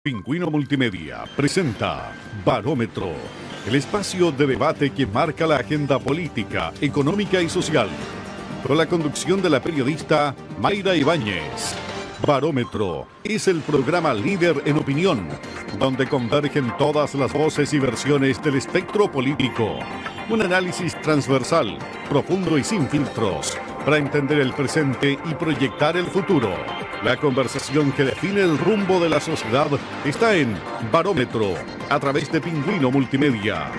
Pingüino Multimedia presenta Barómetro, el espacio de debate que marca la agenda política, económica y social, con la conducción de la periodista Mayra Ibáñez. Barómetro es el programa líder en opinión, donde convergen todas las voces y versiones del espectro político. Un análisis transversal, profundo y sin filtros, para entender el presente y proyectar el futuro. La conversación que define el rumbo de la sociedad está en Barómetro, a través de Pingüino Multimedia.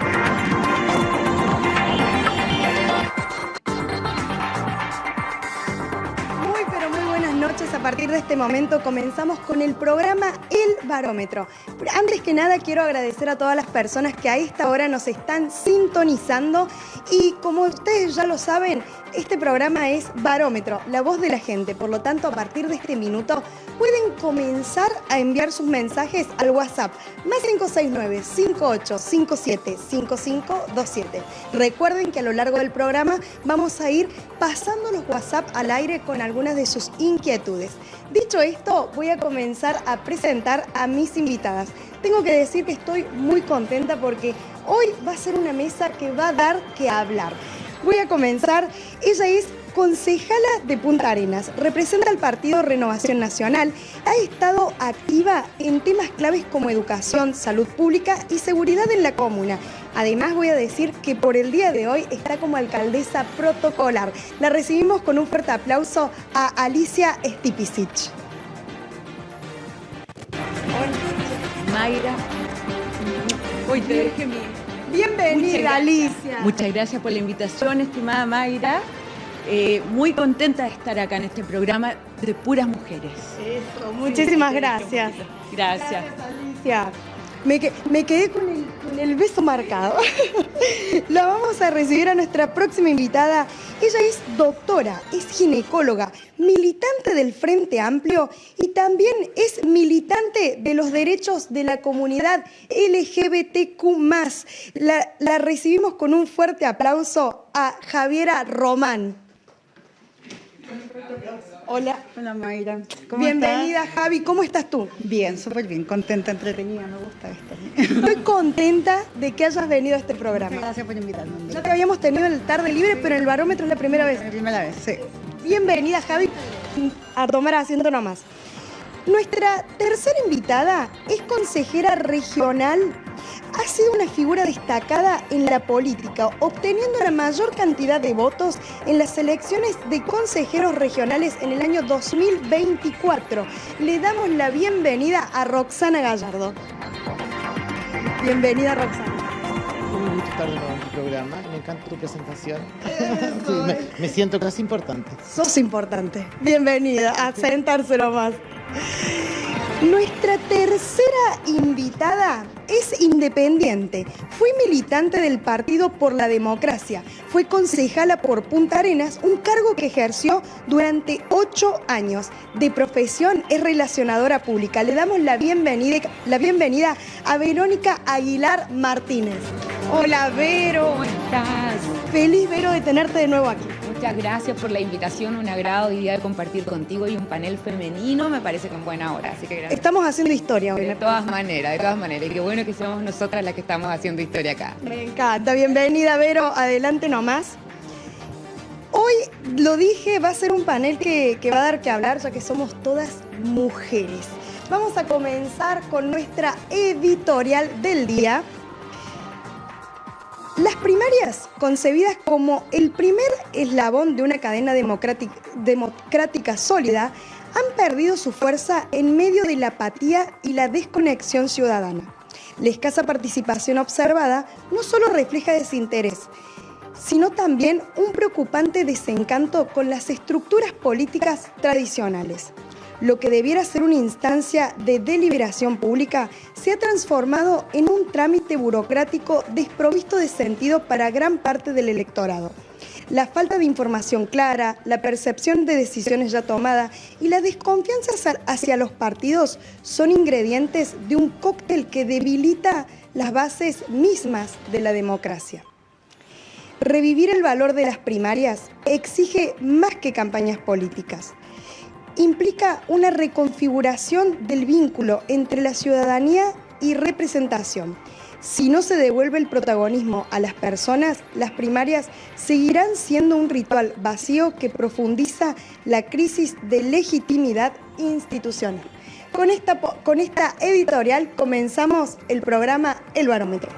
A partir de este momento comenzamos con el programa El Barómetro. Pero antes que nada quiero agradecer a todas las personas que a esta hora nos están sintonizando y como ustedes ya lo saben, este programa es Barómetro, la voz de la gente. Por lo tanto, a partir de este minuto pueden comenzar a enviar sus mensajes al WhatsApp más 569-5857-5527. Recuerden que a lo largo del programa vamos a ir pasando los WhatsApp al aire con algunas de sus inquietudes. Dicho esto, voy a comenzar a presentar a mis invitadas. Tengo que decir que estoy muy contenta porque hoy va a ser una mesa que va a dar que hablar. Voy a comenzar. Ella es concejala de Punta Arenas, representa al partido Renovación Nacional, ha estado activa en temas claves como educación, salud pública y seguridad en la comuna. Además voy a decir que por el día de hoy está como alcaldesa protocolar. La recibimos con un fuerte aplauso a Alicia Stipicic. Mayra, hoy te dejé mi... Bienvenida, Alicia. Muchas gracias por la invitación, estimada Mayra. Muy contenta de estar acá en este programa de puras mujeres. Eso, muchísimas gracias. Gracias. Alicia. Me quedé con el beso marcado. La vamos a recibir a nuestra próxima invitada. Ella es doctora, es ginecóloga, militante del Frente Amplio y también es militante de los derechos de la comunidad LGBTQ+. La recibimos con un fuerte aplauso a Javiera Román. Hola. Hola Mayra. ¿Cómo Bienvenida, estás? Javi. ¿Cómo estás tú? Bien, súper bien. Contenta, entretenida. Me gusta esto. Estoy contenta de que hayas venido a este programa. Gracias por invitarme. Ya te habíamos tenido en el Tarde Libre, pero en el Barómetro es la primera vez. La primera vez, sí. Bienvenida, Javi, a tomar asiento nomás. Nuestra tercera invitada es consejera regional. Ha sido una figura destacada en la política, obteniendo la mayor cantidad de votos en las elecciones de consejeros regionales en el año 2024. Le damos la bienvenida a Roxana Gallardo. Bienvenida, Roxana. Un gusto estar de nuevo en tu programa. Me encanta tu presentación. Sí, me siento casi importante. Sos importante. Bienvenida. A sentarse nomás. Nuestra tercera invitada es independiente. Fue militante del Partido por la Democracia. Fue concejala por Punta Arenas, un cargo que ejerció durante 8 años. De profesión es relacionadora pública. Le damos la bienvenida a Verónica Aguilar Martínez. Hola, Vero. ¿Cómo estás? Feliz, Vero, de tenerte de nuevo aquí. Muchas gracias por la invitación, un agrado hoy día de compartir contigo y un panel femenino, me parece que en buena hora, así que gracias. Estamos haciendo historia hoy. De todas maneras, y qué bueno que seamos nosotras las que estamos haciendo historia acá. Me encanta, bienvenida Vero, adelante nomás. Hoy, lo dije, va a ser un panel que va a dar que hablar, ya que somos todas mujeres. Vamos a comenzar con nuestra editorial del día. Las primarias, concebidas como el primer eslabón de una cadena democrática sólida, han perdido su fuerza en medio de la apatía y la desconexión ciudadana. La escasa participación observada no solo refleja desinterés, sino también un preocupante desencanto con las estructuras políticas tradicionales. Lo que debiera ser una instancia de deliberación pública se ha transformado en un trámite burocrático desprovisto de sentido para gran parte del electorado. La falta de información clara, la percepción de decisiones ya tomadas y la desconfianza hacia los partidos son ingredientes de un cóctel que debilita las bases mismas de la democracia. Revivir el valor de las primarias exige más que campañas políticas. implica una reconfiguración del vínculo entre la ciudadanía y representación. Si no se devuelve el protagonismo a las personas, las primarias seguirán siendo un ritual vacío que profundiza la crisis de legitimidad institucional. Con esta editorial comenzamos el programa El Barómetro.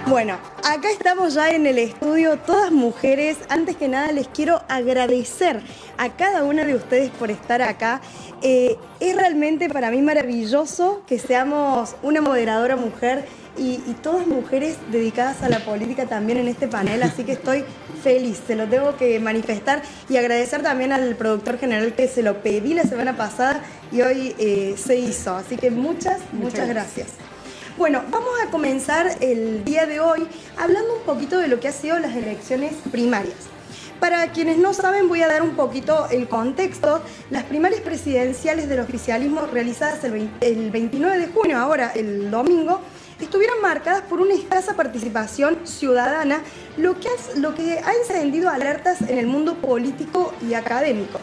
Bueno, acá estamos ya en el estudio, todas mujeres. Antes que nada les quiero agradecer a cada una de ustedes por estar acá. Es realmente para mí maravilloso que seamos una moderadora mujer y todas mujeres dedicadas a la política también en este panel, así que estoy feliz, se lo tengo que manifestar y agradecer también al productor general que se lo pedí la semana pasada y hoy se hizo, así que muchas gracias. Bueno, vamos a comenzar el día de hoy hablando un poquito de lo que han sido las elecciones primarias. Para quienes no saben, voy a dar un poquito el contexto. Las primarias presidenciales del oficialismo realizadas el 29 de junio, ahora el domingo, estuvieron marcadas por una escasa participación ciudadana, lo que ha encendido alertas en el mundo político y académico.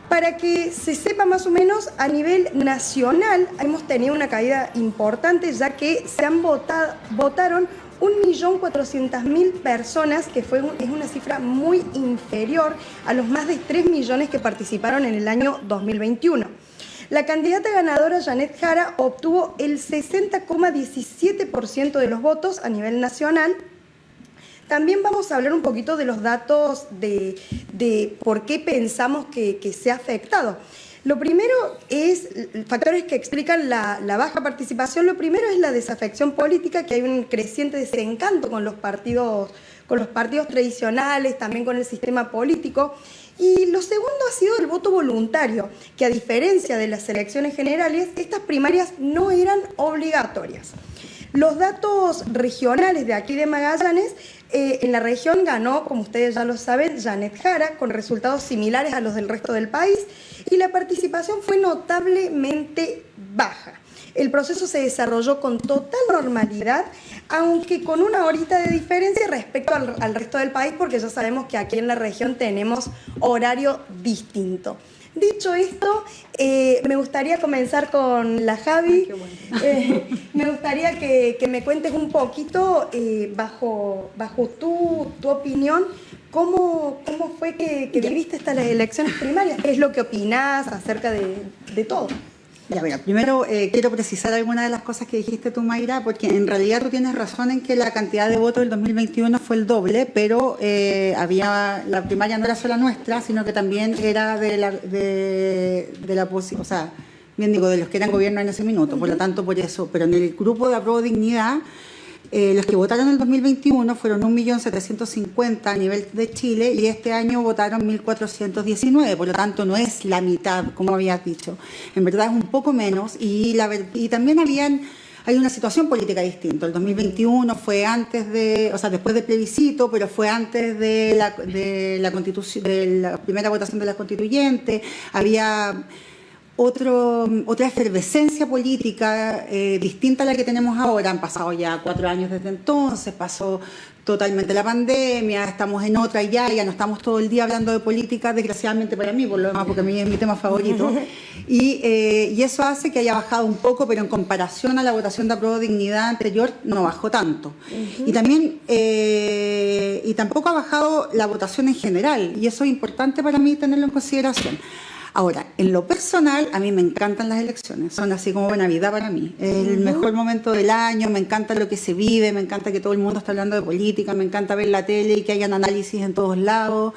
Para que se sepa más o menos, a nivel nacional hemos tenido una caída importante, ya que votaron 1.400.000 personas, que es una cifra muy inferior a los más de 3 millones que participaron en el año 2021. La candidata ganadora, Janet Jara, obtuvo el 60,17% de los votos a nivel nacional. También vamos a hablar un poquito de los datos de por qué pensamos que se ha afectado. Lo primero es factores que explican la baja participación. Lo primero es la desafección política, que hay un creciente desencanto con los partidos tradicionales, también con el sistema político. Y lo segundo ha sido el voto voluntario, que a diferencia de las elecciones generales, estas primarias no eran obligatorias. Los datos regionales de aquí de Magallanes, en la región ganó, como ustedes ya lo saben, Janet Jara, con resultados similares a los del resto del país, y la participación fue notablemente baja. El proceso se desarrolló con total normalidad, aunque con una horita de diferencia respecto al resto del país, porque ya sabemos que aquí en la región tenemos horario distinto. Dicho esto, me gustaría comenzar con la Javi. Me gustaría que me cuentes un poquito, bajo tu opinión, cómo fue que viviste estas elecciones primarias. ¿Qué es lo que opinás acerca de todo? Ya, mira, primero quiero precisar algunas de las cosas que dijiste tú, Mayra, porque en realidad tú tienes razón en que la cantidad de votos del 2021 fue el doble, pero la primaria no era solo nuestra, sino que también era de los que eran gobierno en ese minuto, por lo tanto, por eso. Pero en el grupo de Apruebo Dignidad, los que votaron en el 2021 fueron 1.750.000 a nivel de Chile y este año votaron 1.419, por lo tanto no es la mitad, como habías dicho. En verdad es un poco menos y también hay una situación política distinta. El 2021 fue después del plebiscito, pero fue antes de la constitución, de la primera votación de la constituyente. Había otra efervescencia política distinta a la que tenemos ahora. Han pasado ya 4 años desde entonces, pasó totalmente la pandemia, estamos en otra ya no estamos todo el día hablando de política, desgraciadamente para mí, por lo demás, porque a mí es mi tema favorito. Y eso hace que haya bajado un poco, pero en comparación a la votación de Apruebo Dignidad anterior, no bajó tanto. Y también, y tampoco ha bajado la votación en general, y eso es importante para mí tenerlo en consideración. Ahora, en lo personal, a mí me encantan las elecciones, son así como Navidad para mí. Es el mejor momento del año, me encanta lo que se vive, me encanta que todo el mundo está hablando de política, me encanta ver la tele y que hayan análisis en todos lados.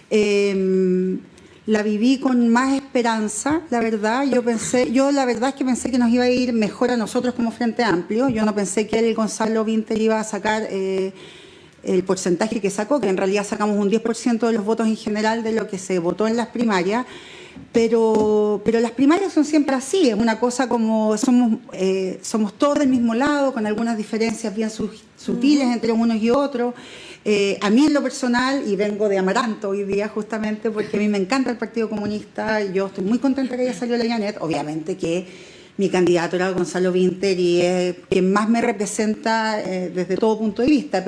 La viví con más esperanza, la verdad. Yo la verdad es que pensé que nos iba a ir mejor a nosotros como Frente Amplio. Yo no pensé que el Gonzalo Vinter iba a sacar el porcentaje que sacó, que en realidad sacamos un 10% de los votos en general de lo que se votó en las primarias. Pero las primarias son siempre así, es una cosa como somos todos del mismo lado, con algunas diferencias bien sutiles entre unos y otros. A mí en lo personal, y vengo de Amaranto hoy día justamente porque a mí me encanta el Partido Comunista, yo estoy muy contenta que haya salido la Janet, obviamente que mi candidato era Gonzalo Vinter y es quien más me representa desde todo punto de vista,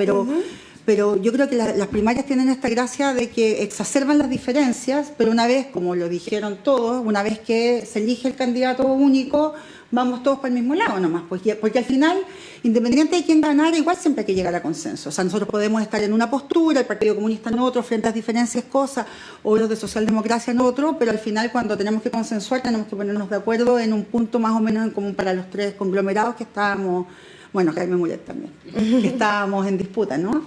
pero yo creo que las primarias tienen esta gracia de que exacerban las diferencias, pero una vez, como lo dijeron todos, una vez que se elige el candidato único, vamos todos para el mismo lado nomás, porque al final, independiente de quién ganara, igual siempre hay que llegar a consenso. O sea, nosotros podemos estar en una postura, el Partido Comunista en otro, frente a las diferencias cosas, o los de socialdemocracia en otro, pero al final cuando tenemos que consensuar, tenemos que ponernos de acuerdo en un punto más o menos en común para los tres conglomerados que estábamos, bueno, Jaime Mulet también, que estábamos en disputa, ¿no?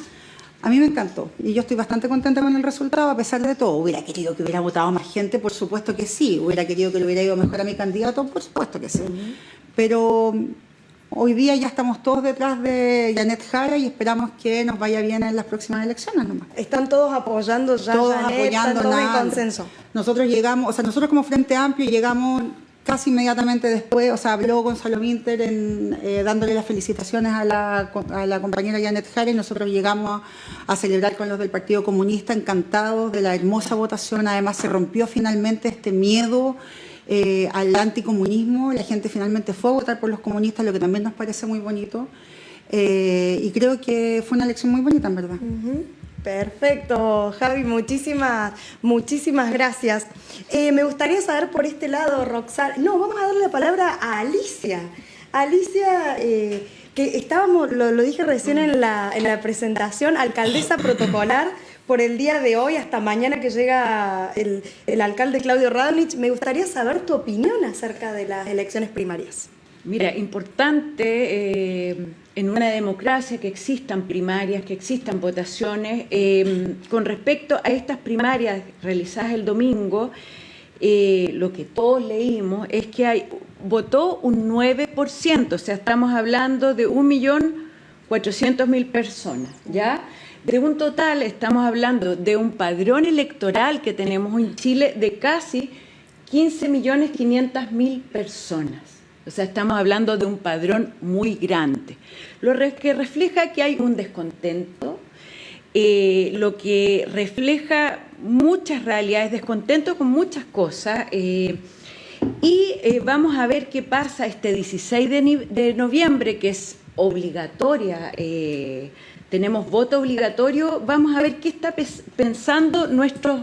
A mí me encantó y yo estoy bastante contenta con el resultado a pesar de todo. ¿Hubiera querido que hubiera votado más gente? Por supuesto que sí. ¿Hubiera querido que le hubiera ido mejor a mi candidato? Por supuesto que sí. Pero hoy día ya estamos todos detrás de Janet Jara y esperamos que nos vaya bien en las próximas elecciones nomás. Están todos apoyando ya todos Janet, apoyando, están todos en nada. Consenso. Nosotros llegamos, o sea, nosotros como Frente Amplio llegamos casi inmediatamente después, o sea, habló Gonzalo Vinter dándole las felicitaciones a la compañera Janet Jara y nosotros llegamos a celebrar con los del Partido Comunista, encantados de la hermosa votación. Además se rompió finalmente este miedo al anticomunismo, la gente finalmente fue a votar por los comunistas, lo que también nos parece muy bonito, y creo que fue una elección muy bonita, en verdad. Perfecto, Javi, muchísimas gracias. Me gustaría saber por este lado, Roxana. No, vamos a darle la palabra a Alicia. Alicia, que estábamos, lo dije recién en la presentación, alcaldesa protocolar por el día de hoy, hasta mañana que llega el alcalde Claudio Radonich. Me gustaría saber tu opinión acerca de las elecciones primarias. Mira, importante en una democracia que existan primarias, que existan votaciones. Con respecto a estas primarias realizadas el domingo, lo que todos leímos es que votó un 9%, o sea, estamos hablando de 1.400.000 personas, ¿ya? De un total, estamos hablando de un padrón electoral que tenemos en Chile de casi 15.500.000 personas. O sea, estamos hablando de un padrón muy grande, lo que refleja que hay un descontento, lo que refleja muchas realidades, descontento con muchas cosas, y vamos a ver qué pasa este 16 de noviembre, que es obligatoria, tenemos voto obligatorio. Vamos a ver qué está pensando nuestro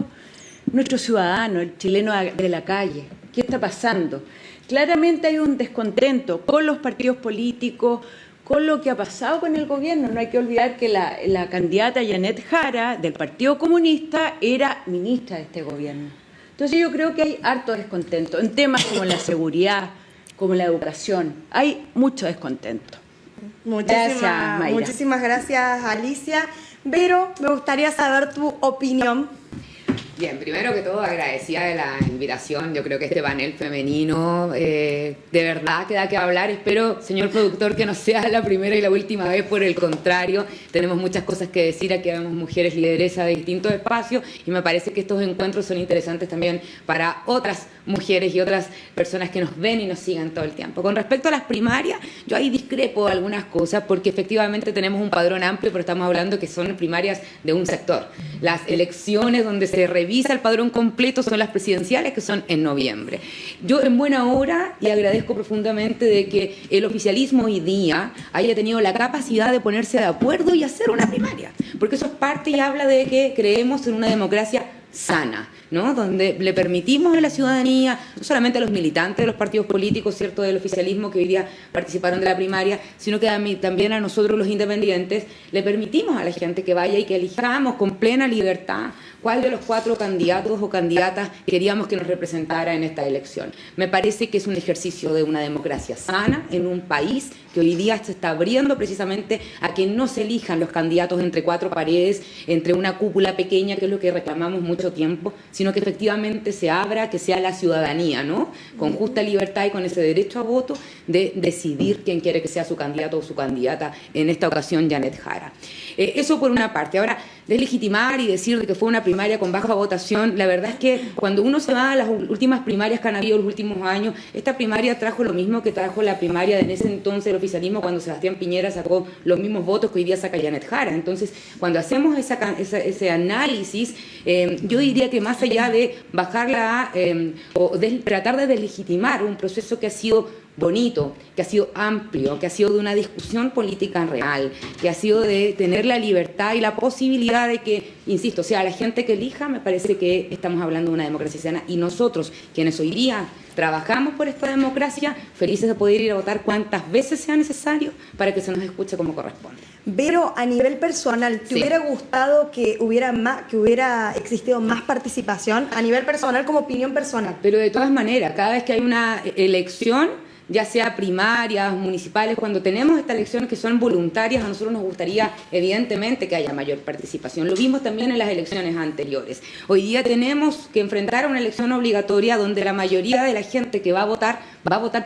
ciudadano, el chileno de la calle, qué está pasando. Claramente hay un descontento con los partidos políticos, con lo que ha pasado con el gobierno. No hay que olvidar que la candidata Janet Jara del Partido Comunista era ministra de este gobierno. Entonces yo creo que hay harto descontento en temas como seguridad, como la educación. Hay mucho descontento. Muchísimas gracias, Alicia. Vero, me gustaría saber tu opinión. Bien, primero que todo agradecida de la invitación. Yo creo que este panel femenino de verdad que da que hablar. Espero, señor productor, que no sea la primera y la última vez. Por el contrario, tenemos muchas cosas que decir. Aquí vemos mujeres lideresas de distintos espacios y me parece que estos encuentros son interesantes también para otras mujeres y otras personas que nos ven y nos sigan todo el tiempo. Con respecto a las primarias, yo ahí discrepo de algunas cosas porque efectivamente tenemos un padrón amplio, pero estamos hablando que son primarias de un sector. Las elecciones donde se revisa revisa el padrón completo son las presidenciales, que son en noviembre. Yo en buena hora y agradezco profundamente de que el oficialismo hoy día haya tenido la capacidad de ponerse de acuerdo y hacer una primaria, porque eso es parte y habla de que creemos en una democracia sana, ¿no? Donde le permitimos a la ciudadanía, no solamente a los militantes de los partidos políticos, ¿cierto?, del oficialismo que hoy día participaron de la primaria, sino que también a nosotros los independientes le permitimos a la gente que vaya y que elijamos con plena libertad cuál de los 4 candidatos o candidatas queríamos que nos representara en esta elección. Me parece que es un ejercicio de una democracia sana en un país que hoy día se está abriendo precisamente a que no se elijan los candidatos entre 4 paredes, entre una cúpula pequeña, que es lo que reclamamos mucho tiempo, sino que efectivamente se abra, que sea la ciudadanía, ¿no?, con justa libertad y con ese derecho a voto, de decidir quién quiere que sea su candidato o su candidata, en esta ocasión Janet Jara. Eso por una parte. Ahora, deslegitimar y decir de que fue una primaria con baja votación, la verdad es que cuando uno se va a las últimas primarias que han habido los últimos años, esta primaria trajo lo mismo que trajo la primaria de en ese entonces el oficialismo, cuando Sebastián Piñera sacó los mismos votos que hoy día saca Janet Jara. Entonces, cuando hacemos ese análisis, yo diría que más allá de bajarla o de tratar de deslegitimar un proceso que ha sido bonito, que ha sido amplio, que ha sido de una discusión política real, que ha sido de tener la libertad y la posibilidad de que, insisto, sea la gente que elija, me parece que estamos hablando de una democracia sana, y nosotros, quienes hoy día trabajamos por esta democracia, felices de poder ir a votar cuantas veces sea necesario para que se nos escuche como corresponde. Vero, a nivel personal, ¿te hubiera gustado que hubiera existido más participación a nivel personal, como opinión personal? Pero de todas maneras, cada vez que hay una elección, ya sea primarias, municipales, cuando tenemos estas elecciones que son voluntarias, a nosotros nos gustaría evidentemente que haya mayor participación. Lo vimos también en las elecciones anteriores. Hoy día tenemos que enfrentar una elección obligatoria donde la mayoría de la gente que va a votar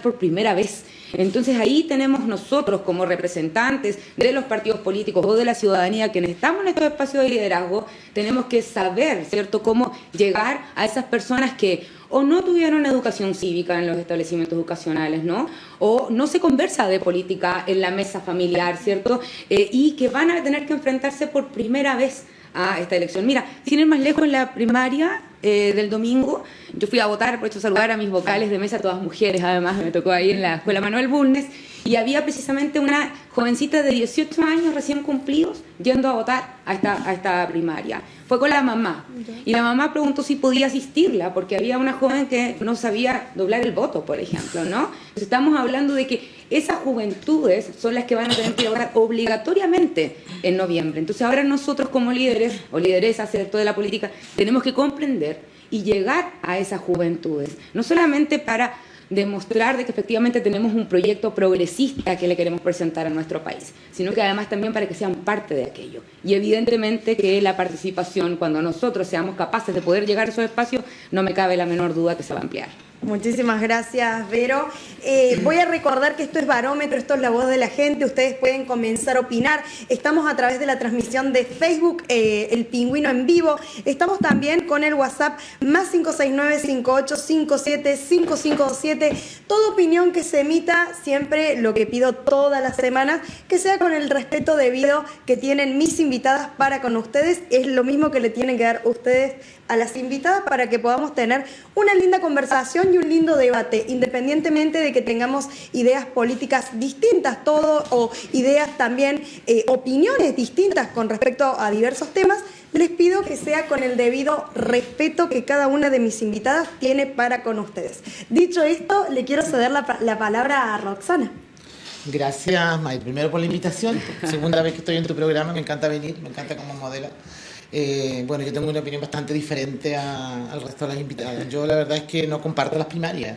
por primera vez. Entonces ahí tenemos nosotros como representantes de los partidos políticos o de la ciudadanía, quienes estamos en estos espacios de liderazgo, tenemos que saber, ¿cierto?, cómo llegar a esas personas que o no tuvieron educación cívica en los establecimientos educacionales, ¿no?, o no se conversa de política en la mesa familiar, ¿cierto?, y que van a tener que enfrentarse por primera vez a esta elección. Mira, sin ir más lejos, en la primaria del domingo, yo fui a votar, aprovecho saludar a mis vocales de mesa, todas mujeres, además me tocó ahí en la Escuela Manuel Bulnes, y había precisamente una jovencita de 18 años recién cumplidos yendo a votar a esta primaria. Fue con la mamá, y la mamá preguntó si podía asistirla, porque había una joven que no sabía doblar el voto, por ejemplo, ¿no? Entonces estamos hablando de que esas juventudes son las que van a tener que votar obligatoriamente en noviembre. Entonces ahora nosotros como líderes o lideresas, ¿cierto?, de la política, tenemos que comprender y llegar a esas juventudes, no solamente para demostrar de que efectivamente tenemos un proyecto progresista que le queremos presentar a nuestro país, sino que además también para que sean parte de aquello. Y evidentemente que la participación, cuando nosotros seamos capaces de poder llegar a esos espacios, no me cabe la menor duda que se va a ampliar. Muchísimas gracias, Vero. Voy a recordar que esto es Barómetro, esto es La Voz de la Gente. Ustedes pueden comenzar a opinar. Estamos a través de la transmisión de Facebook, El Pingüino en Vivo. Estamos también con el WhatsApp más 569-5857-5527. Toda opinión que se emita, siempre lo que pido todas las semanas, que sea con el respeto debido que tienen mis invitadas para con ustedes. Es lo mismo que le tienen que dar ustedes a las invitadas para que podamos tener una linda conversación y un lindo debate, independientemente de que tengamos ideas políticas distintas, o ideas también, opiniones distintas con respecto a diversos temas. Les pido que sea con el debido respeto que cada una de mis invitadas tiene para con ustedes. Dicho esto, le quiero ceder la palabra a Roxana. Gracias, May, primero por la invitación. Segunda vez que estoy en tu programa, me encanta venir, me encanta como modelo. Bueno, yo tengo una opinión bastante diferente al resto de las invitadas. Yo la verdad es que no comparto las primarias.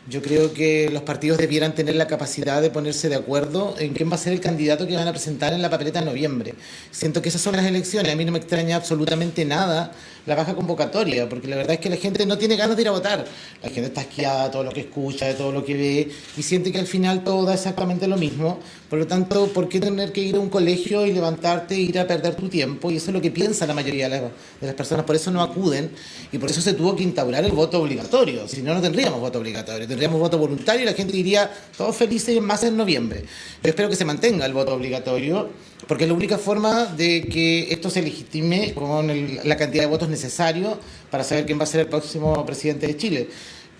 Yo creo que los partidos debieran tener la capacidad de ponerse de acuerdo en quién va a ser el candidato que van a presentar en la papeleta en noviembre. Siento que esas son las elecciones. A mí no me extraña absolutamente nada la baja convocatoria, porque la verdad es que la gente no tiene ganas de ir a votar. La gente está asqueada de todo lo que escucha, de todo lo que ve, y siente que al final todo da exactamente lo mismo. Por lo tanto, ¿por qué tener que ir a un colegio y levantarte e ir a perder tu tiempo? Y eso es lo que piensa la mayoría de las personas. Por eso no acuden, y por eso se tuvo que instaurar el voto obligatorio. Si no, no tendríamos voto obligatorio. tendríamos voto voluntario y la gente iría todos felices en masa en noviembre. Yo espero que se mantenga el voto obligatorio, porque es la única forma de que esto se legitime con la cantidad de votos necesarios para saber quién va a ser el próximo presidente de Chile.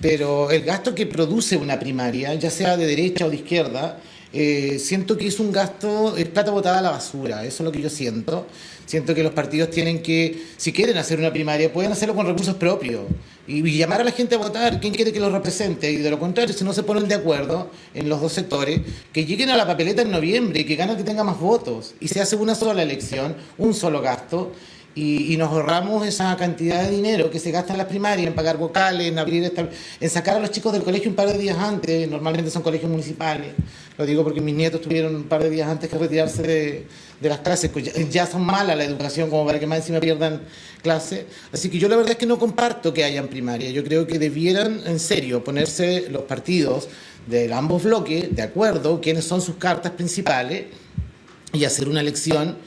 Pero el gasto que produce una primaria, ya sea de derecha o de izquierda, siento que es un gasto, es plata botada a la basura, eso es lo que yo siento. Siento que los partidos tienen que, si quieren hacer una primaria, pueden hacerlo con recursos propios y llamar a la gente a votar quién quiere que los represente, y de lo contrario, si no se ponen de acuerdo en los dos sectores, que lleguen a la papeleta en noviembre y que gane el que tenga más votos, y se hace una sola elección, un solo gasto, y nos ahorramos esa cantidad de dinero que se gasta en las primarias, en pagar vocales, en sacar a los chicos del colegio un par de días antes. Normalmente son colegios municipales, lo digo porque mis nietos tuvieron un par de días antes que retirarse de las clases, pues ya son malas la educación como para que más encima pierdan clases. Así que yo la verdad es que no comparto que hayan primaria. Yo creo que debieran en serio ponerse los partidos de ambos bloques de acuerdo quiénes son sus cartas principales y hacer una elección.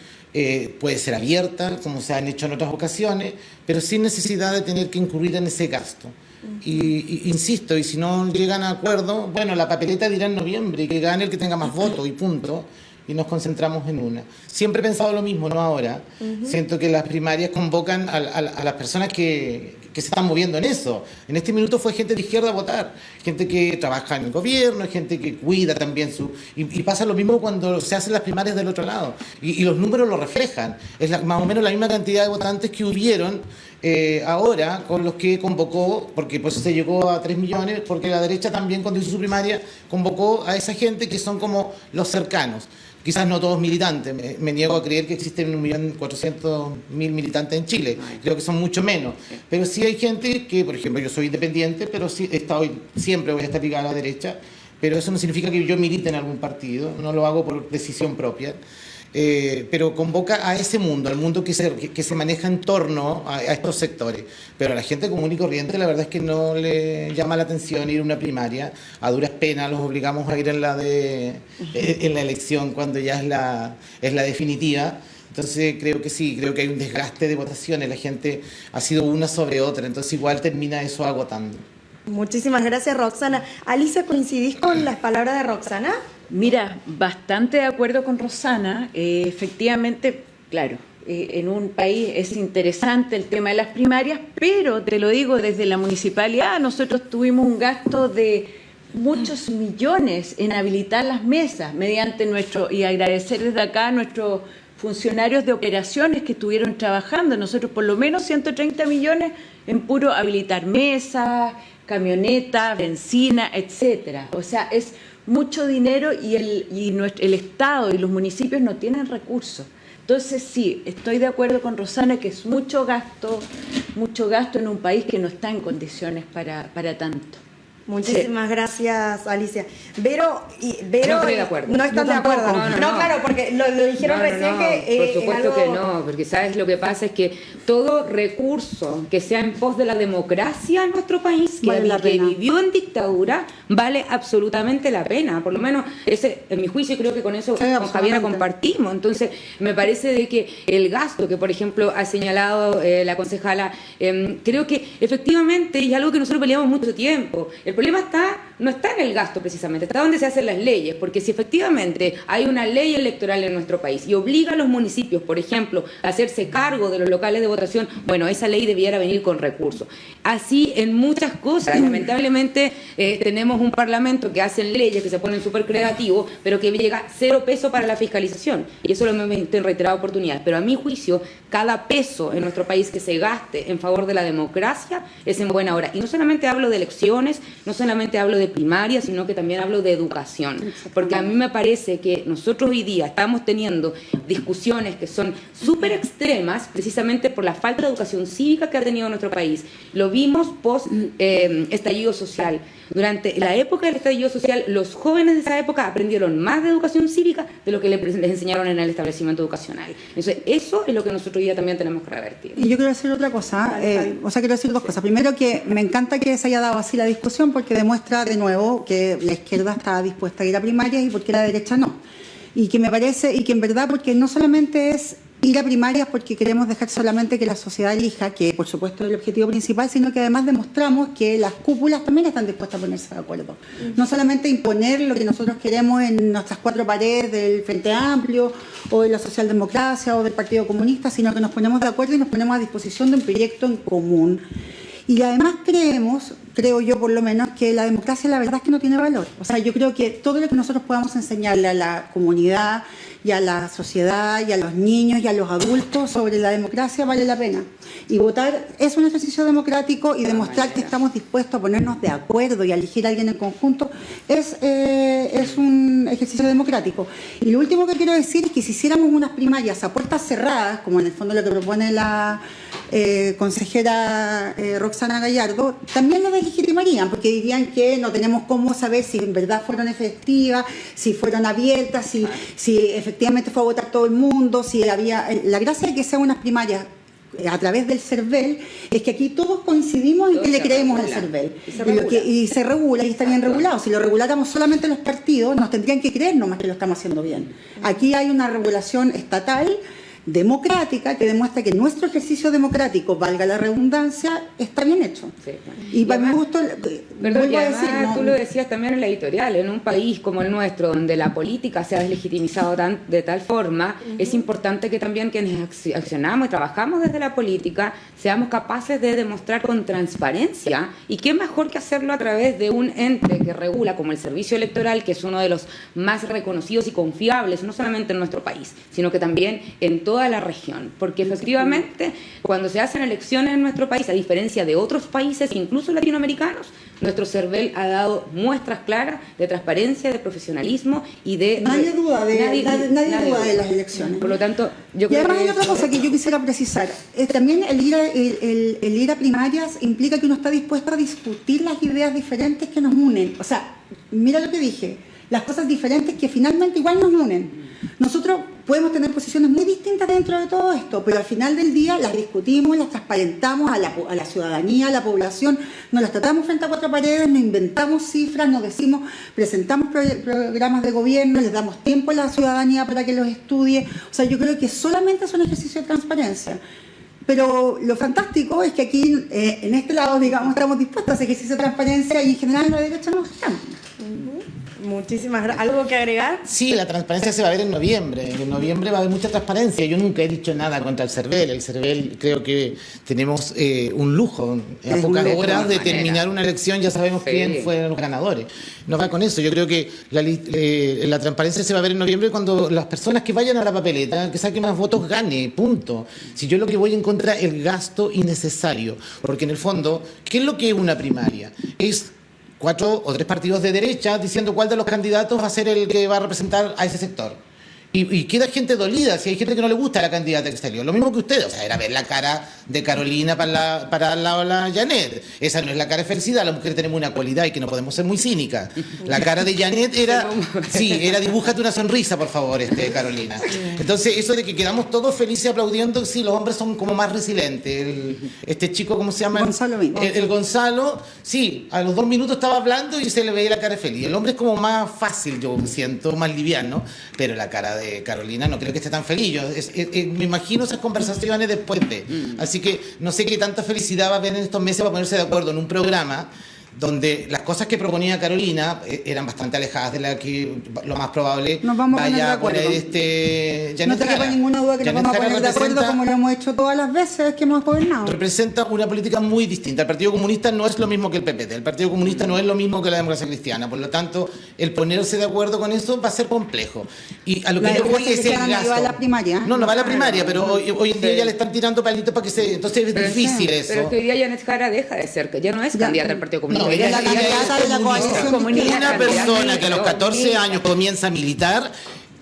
Puede ser abierta, como se han hecho en otras ocasiones, pero sin necesidad de tener que incurrir en ese gasto. Y insisto, y si no llegan a acuerdo, bueno, la papeleta dirá en noviembre, que gane el que tenga más votos y punto, y nos concentramos en una. Siempre he pensado lo mismo, no ahora. Siento que las primarias convocan a las personas que se están moviendo en eso. En este minuto fue gente de izquierda a votar, gente que trabaja en el gobierno, gente que cuida también su... Y pasa lo mismo cuando se hacen las primarias del otro lado. Y los números lo reflejan. Es más o menos la misma cantidad de votantes que hubieron ahora con los que convocó, porque pues se llegó a 3 millones, porque la derecha también cuando hizo su primaria convocó a esa gente que son como los cercanos. Quizás no todos militantes, me niego a creer que existen 1.400.000 militantes en Chile, creo que son mucho menos, pero sí hay gente que, por ejemplo, yo soy independiente, pero sí siempre voy a estar ligado a la derecha, pero eso no significa que yo milite en algún partido, no lo hago por decisión propia. Pero convoca a ese mundo, al mundo que se maneja en torno a estos sectores. Pero a la gente común y corriente la verdad es que no le llama la atención ir a una primaria. A duras penas los obligamos a ir en la elección cuando ya es la definitiva. Entonces creo que sí, creo que hay un desgaste de votaciones, la gente ha sido una sobre otra, entonces igual termina eso agotando. Muchísimas gracias, Roxana. Alicia, ¿coincidís con las palabras de Roxana? Mira, bastante de acuerdo con Roxana. Efectivamente, claro, en un país es interesante el tema de las primarias, pero te lo digo desde la municipalidad, nosotros tuvimos un gasto de muchos millones en habilitar las mesas mediante y agradecer desde acá a nuestros funcionarios de operaciones que estuvieron trabajando. Nosotros por lo menos 130 millones en puro habilitar mesas, camionetas, benzina, etcétera. O sea, es mucho dinero y el Estado y los municipios no tienen recursos. Entonces sí, estoy de acuerdo con Roxana que es mucho gasto en un país que no está en condiciones para tanto. Muchísimas gracias, Alicia. Vero no estoy de acuerdo. No están de acuerdo. No, claro, porque lo dijeron recién que... por supuesto que no, porque sabes lo que pasa es que todo recurso que sea en pos de la democracia en nuestro país, que vivió en dictadura, vale absolutamente la pena. Por lo menos, en mi juicio, creo que con eso con Javiera compartimos. Entonces, me parece de que el gasto que, por ejemplo, ha señalado la concejala, creo que efectivamente es algo que nosotros peleamos mucho tiempo. El problema no está en el gasto precisamente, está donde se hacen las leyes, porque si efectivamente hay una ley electoral en nuestro país y obliga a los municipios, por ejemplo, a hacerse cargo de los locales de votación, bueno, esa ley debiera venir con recursos. Así en muchas cosas, lamentablemente tenemos un parlamento que hace leyes que se ponen súper creativos, pero que llega 0 pesos para la fiscalización, y eso lo hemos visto en reiteradas oportunidades, pero a mi juicio, cada peso en nuestro país que se gaste en favor de la democracia es en buena hora, y no solamente hablo de elecciones, no solamente hablo de primaria, sino que también hablo de educación, porque a mí me parece que nosotros hoy día estamos teniendo discusiones que son súper extremas precisamente por la falta de educación cívica que ha tenido nuestro país. Lo vimos post estallido social. Durante la época del estallido social, los jóvenes de esa época aprendieron más de educación cívica de lo que les enseñaron en el establecimiento educacional. Entonces, eso es lo que nosotros hoy día también tenemos que revertir. Y yo quiero decir otra cosa, quiero decir dos cosas. Primero, que me encanta que se haya dado así la discusión, porque demuestra de nuevo que la izquierda está dispuesta a ir a primarias y porque la derecha no. Y que me parece, y que en verdad, porque no solamente es ir a primarias porque queremos dejar solamente que la sociedad elija, que por supuesto es el objetivo principal, sino que además demostramos que las cúpulas también están dispuestas a ponerse de acuerdo. No solamente imponer lo que nosotros queremos en nuestras cuatro paredes del Frente Amplio o de la Socialdemocracia o del Partido Comunista, sino que nos ponemos de acuerdo y nos ponemos a disposición de un proyecto en común. Y además creo yo por lo menos, que la democracia la verdad es que no tiene valor. O sea, yo creo que todo lo que nosotros podamos enseñarle a la comunidad y a la sociedad y a los niños y a los adultos sobre la democracia vale la pena. Y votar es un ejercicio democrático y demostrar que estamos dispuestos a ponernos de acuerdo y a elegir a alguien en conjunto es un ejercicio democrático. Y lo último que quiero decir es que si hiciéramos unas primarias a puertas cerradas, como en el fondo lo que propone la consejera Roxana Gallardo, también lo deslegitimarían, porque dirían que no tenemos cómo saber si en verdad fueron efectivas, si fueron abiertas, si efectivamente fue a votar todo el mundo, si había... La gracia de que sean unas primarias a través del CERVEL es que aquí todos coincidimos en que le creemos al CERVEL y se regula y está bien regulado. Si lo reguláramos solamente los partidos nos tendrían que creer nomás que lo estamos haciendo bien. Aquí hay una regulación estatal democrática que demuestra que nuestro ejercicio democrático, valga la redundancia, está bien hecho. Sí. Y para mi gusto, Perdón, y además tú lo decías también en la editorial, en un país como el nuestro, donde la política se ha deslegitimizado de tal forma, es importante que también quienes accionamos y trabajamos desde la política seamos capaces de demostrar con transparencia, y qué mejor que hacerlo a través de un ente que regula como el Servicio Electoral, que es uno de los más reconocidos y confiables, no solamente en nuestro país, sino que también en toda la región, porque efectivamente cuando se hacen elecciones en nuestro país, a diferencia de otros países, incluso latinoamericanos, nuestro CERVEL ha dado muestras claras de transparencia, de profesionalismo y de... Nadie duda nadie duda de las elecciones. Por lo tanto, yo y creo además que... hay otra cosa que yo quisiera precisar. También el ir a primarias implica que uno está dispuesto a discutir las ideas diferentes que nos unen. O sea, mira lo que dije, las cosas diferentes que finalmente igual nos unen. Nosotros podemos tener posiciones muy distintas dentro de todo esto, pero al final del día las discutimos, las transparentamos a la ciudadanía, a la población, nos las tratamos frente a cuatro paredes, nos inventamos cifras, nos decimos, presentamos programas de gobierno, les damos tiempo a la ciudadanía para que los estudie. O sea, yo creo que solamente es un ejercicio de transparencia. Pero lo fantástico es que aquí, en este lado, digamos, estamos dispuestos a ese ejercicio de transparencia y en general en la derecha no estamos. Muchísimas gracias. ¿Algo que agregar? Sí, la transparencia se va a ver en noviembre. En noviembre va a haber mucha transparencia. Yo nunca he dicho nada contra el CERVEL. El CERVEL, creo que tenemos un lujo. A pocas horas de terminar una elección ya sabemos quién fueron los ganadores. No va con eso. Yo creo que la transparencia se va a ver en noviembre cuando las personas que vayan a la papeleta, el que saque más votos, gane. Punto. Si yo lo que voy en contra es el gasto innecesario. Porque en el fondo, ¿qué es lo que es una primaria? Es 4 o 3 partidos de derecha diciendo cuál de los candidatos va a ser el que va a representar a ese sector. Y queda gente dolida, si hay gente que no le gusta la candidata exterior. Lo mismo que ustedes, o sea, era ver la cara de Carolina para al lado de la Janet. Esa no es la cara de felicidad, las mujeres tenemos una cualidad y que no podemos ser muy cínicas. La cara de Janet era dibújate una sonrisa, por favor, Carolina. Entonces, eso de que quedamos todos felices aplaudiendo, sí, los hombres son como más resilientes. Este chico, ¿cómo se llama? Gonzalo mismo. El Gonzalo, sí, a los 2 minutos estaba hablando y se le veía la cara feliz. El hombre es como más fácil, yo siento, más liviano, pero la cara de Carolina no creo que esté tan feliz. Yo, me imagino esas conversaciones después de. Así que no sé qué tanta felicidad va a haber en estos meses para ponerse de acuerdo en un programa donde las cosas que proponía Carolina eran bastante alejadas de la que lo más probable vaya a poner Janet No te quepa ninguna duda que nos vamos a poner de acuerdo como lo hemos hecho todas las veces que hemos gobernado. Representa una política muy distinta. El Partido Comunista no es lo mismo que el PPT, el Partido Comunista no es lo mismo que la democracia cristiana, por lo tanto, el ponerse de acuerdo con eso va a ser complejo. Y a lo que yo voy es el gasto. No va a la primaria. No va a la primaria, pero hoy en día ya le están tirando palitos para que se... Entonces es difícil eso. Pero es que hoy día Janet Jara deja de ser, que ya no es candidata al Partido Comunista. No, ella es la candidata de la coalición. Una persona que a los 14 años comienza a militar,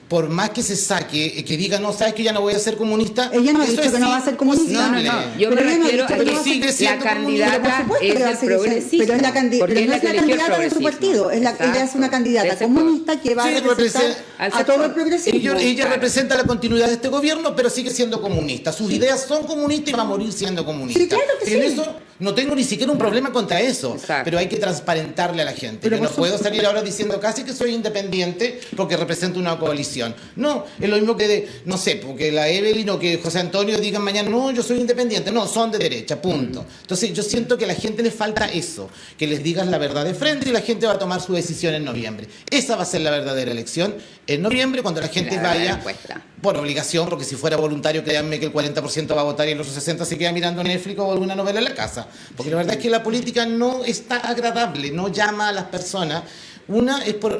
por más que se saque, que diga, no, sabes que ya no voy a ser comunista. Ella no ha dicho que no va a ser comunista. No. Yo me refiero a que la candidata es el progresista. Pero no es la candidata de su partido. Ella es una candidata comunista que va a representar a todo el progresismo. Ella representa la continuidad de este gobierno, pero sigue siendo comunista. Sus ideas son comunistas y va a morir siendo comunista. Sí, claro que sí. No tengo ni siquiera un problema contra eso, Exacto. pero hay que transparentarle a la gente. Pero Yo no por puedo salir ahora diciendo casi que soy independiente porque represento una coalición. No, es lo mismo que, no sé, porque la Evelyn o que José Antonio digan mañana, no, yo soy independiente. No, son de derecha, punto. Entonces yo siento que a la gente le falta eso, que les digas la verdad de frente y la gente va a tomar su decisión en noviembre. Esa va a ser la verdadera elección en noviembre, cuando la gente La verdadera vaya encuesta. por obligación, porque si fuera voluntario, créanme que el 40% va a votar y el otro 60% se queda mirando Netflix o alguna novela en la casa. Porque la verdad es que la política no está agradable, no llama a las personas. Una es por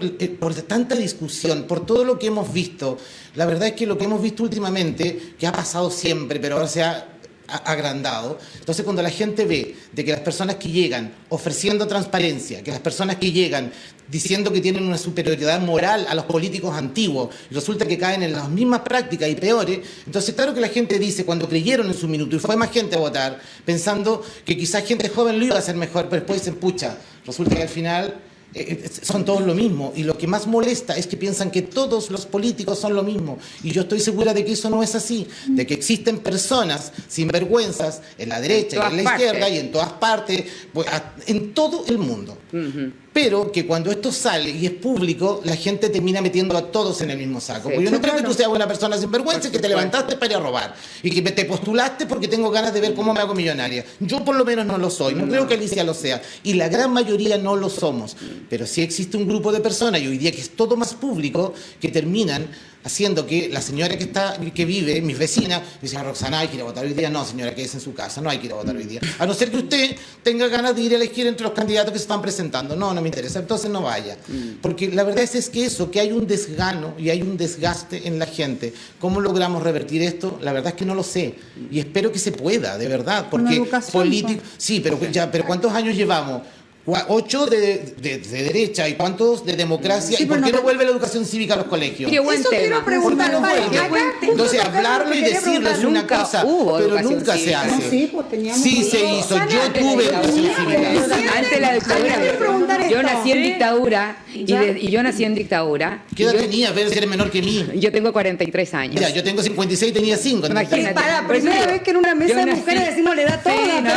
tanta discusión, por todo lo que hemos visto. La verdad es que lo que hemos visto últimamente, que ha pasado siempre, pero ahora se ha agrandado. Entonces, cuando la gente ve de que las personas que llegan ofreciendo transparencia, que las personas que llegan diciendo que tienen una superioridad moral a los políticos antiguos, y resulta que caen en las mismas prácticas y peores, entonces claro que la gente dice, cuando creyeron en su minuto y fue más gente a votar, pensando que quizás gente joven lo iba a hacer mejor, pero después dicen, pucha, resulta que al final son todos lo mismo, y lo que más molesta es que piensan que todos los políticos son lo mismo, y yo estoy segura de que eso no es así, de que existen personas sinvergüenzas en la derecha y en la izquierda y en todas partes, pues, en todo el mundo. Pero que cuando esto sale y es público, la gente termina metiendo a todos en el mismo saco. Sí, Porque yo no creo claro. que tú seas una persona sinvergüenza y que te levantaste para ir a robar. Y que te postulaste porque tengo ganas de ver cómo me hago millonaria. Yo por lo menos no lo soy. No creo que Alicia lo sea. Y la gran mayoría no lo somos. Pero sí existe un grupo de personas, y hoy día que es todo más público, que terminan haciendo que la señora que vive, mis vecinas, dicen, Roxana, hay que ir a votar hoy día. No, señora, quédese en su casa, no hay que ir a votar hoy día. A no ser que usted tenga ganas de ir a elegir entre los candidatos que se están presentando. No, no me interesa, entonces no vaya. Porque la verdad es que eso, que hay un desgano y hay un desgaste en la gente. ¿Cómo logramos revertir esto? La verdad es que no lo sé. Y espero que se pueda, de verdad. Porque político... Sí, pero ¿cuántos años llevamos? 8 de derecha y cuántos de democracia. Sí, ¿Y por pero qué no- no vuelve la educación cívica a los colegios? Qué buen Eso tema. quiero preguntar, ¿Por qué no Pai, vuelve? acá, justo Entonces, acá hablarlo y quería decirlo es preguntar, una nunca cosa, hubo pero educación nunca se cívica. hace. No, sí, pues teníamos... Sí se hizo. Yo tuve educación cívica. Antes de la dictadura. Hay que preguntar Yo esto. nací en ¿Sí? dictadura ¿Ya? y yo nací en dictadura. ¿Qué edad Yo- tenías? Ves, eres menor que mí. Yo tengo 43 años. Mira, yo tengo 56 y tenía 5. Imagínate. Para, Por eso primera digo, vez que en una mesa yo de nací- mujeres decimos la edad toda. Sí, no,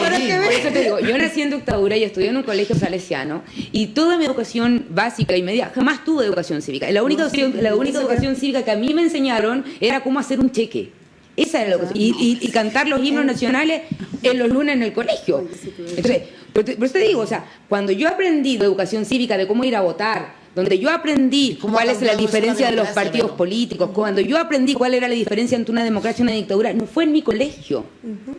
Para que Por veas. eso te digo, yo nací en dictadura y estudié en un colegio salesiano, y toda mi educación básica y media, jamás tuve educación cívica. La única educación cívica que a mí me enseñaron era cómo hacer un cheque. Esa era la educación. Y cantar los himnos nacionales en los lunes en el colegio. Entonces, por eso te digo, o sea, cuando yo aprendí de educación cívica, de cómo ir a votar, donde yo aprendí ¿Cómo cuál ha es la cambiado eso diferencia la de los democracia, partidos Vero? políticos, cuando yo aprendí cuál era la diferencia entre una democracia y una dictadura, no fue en mi colegio,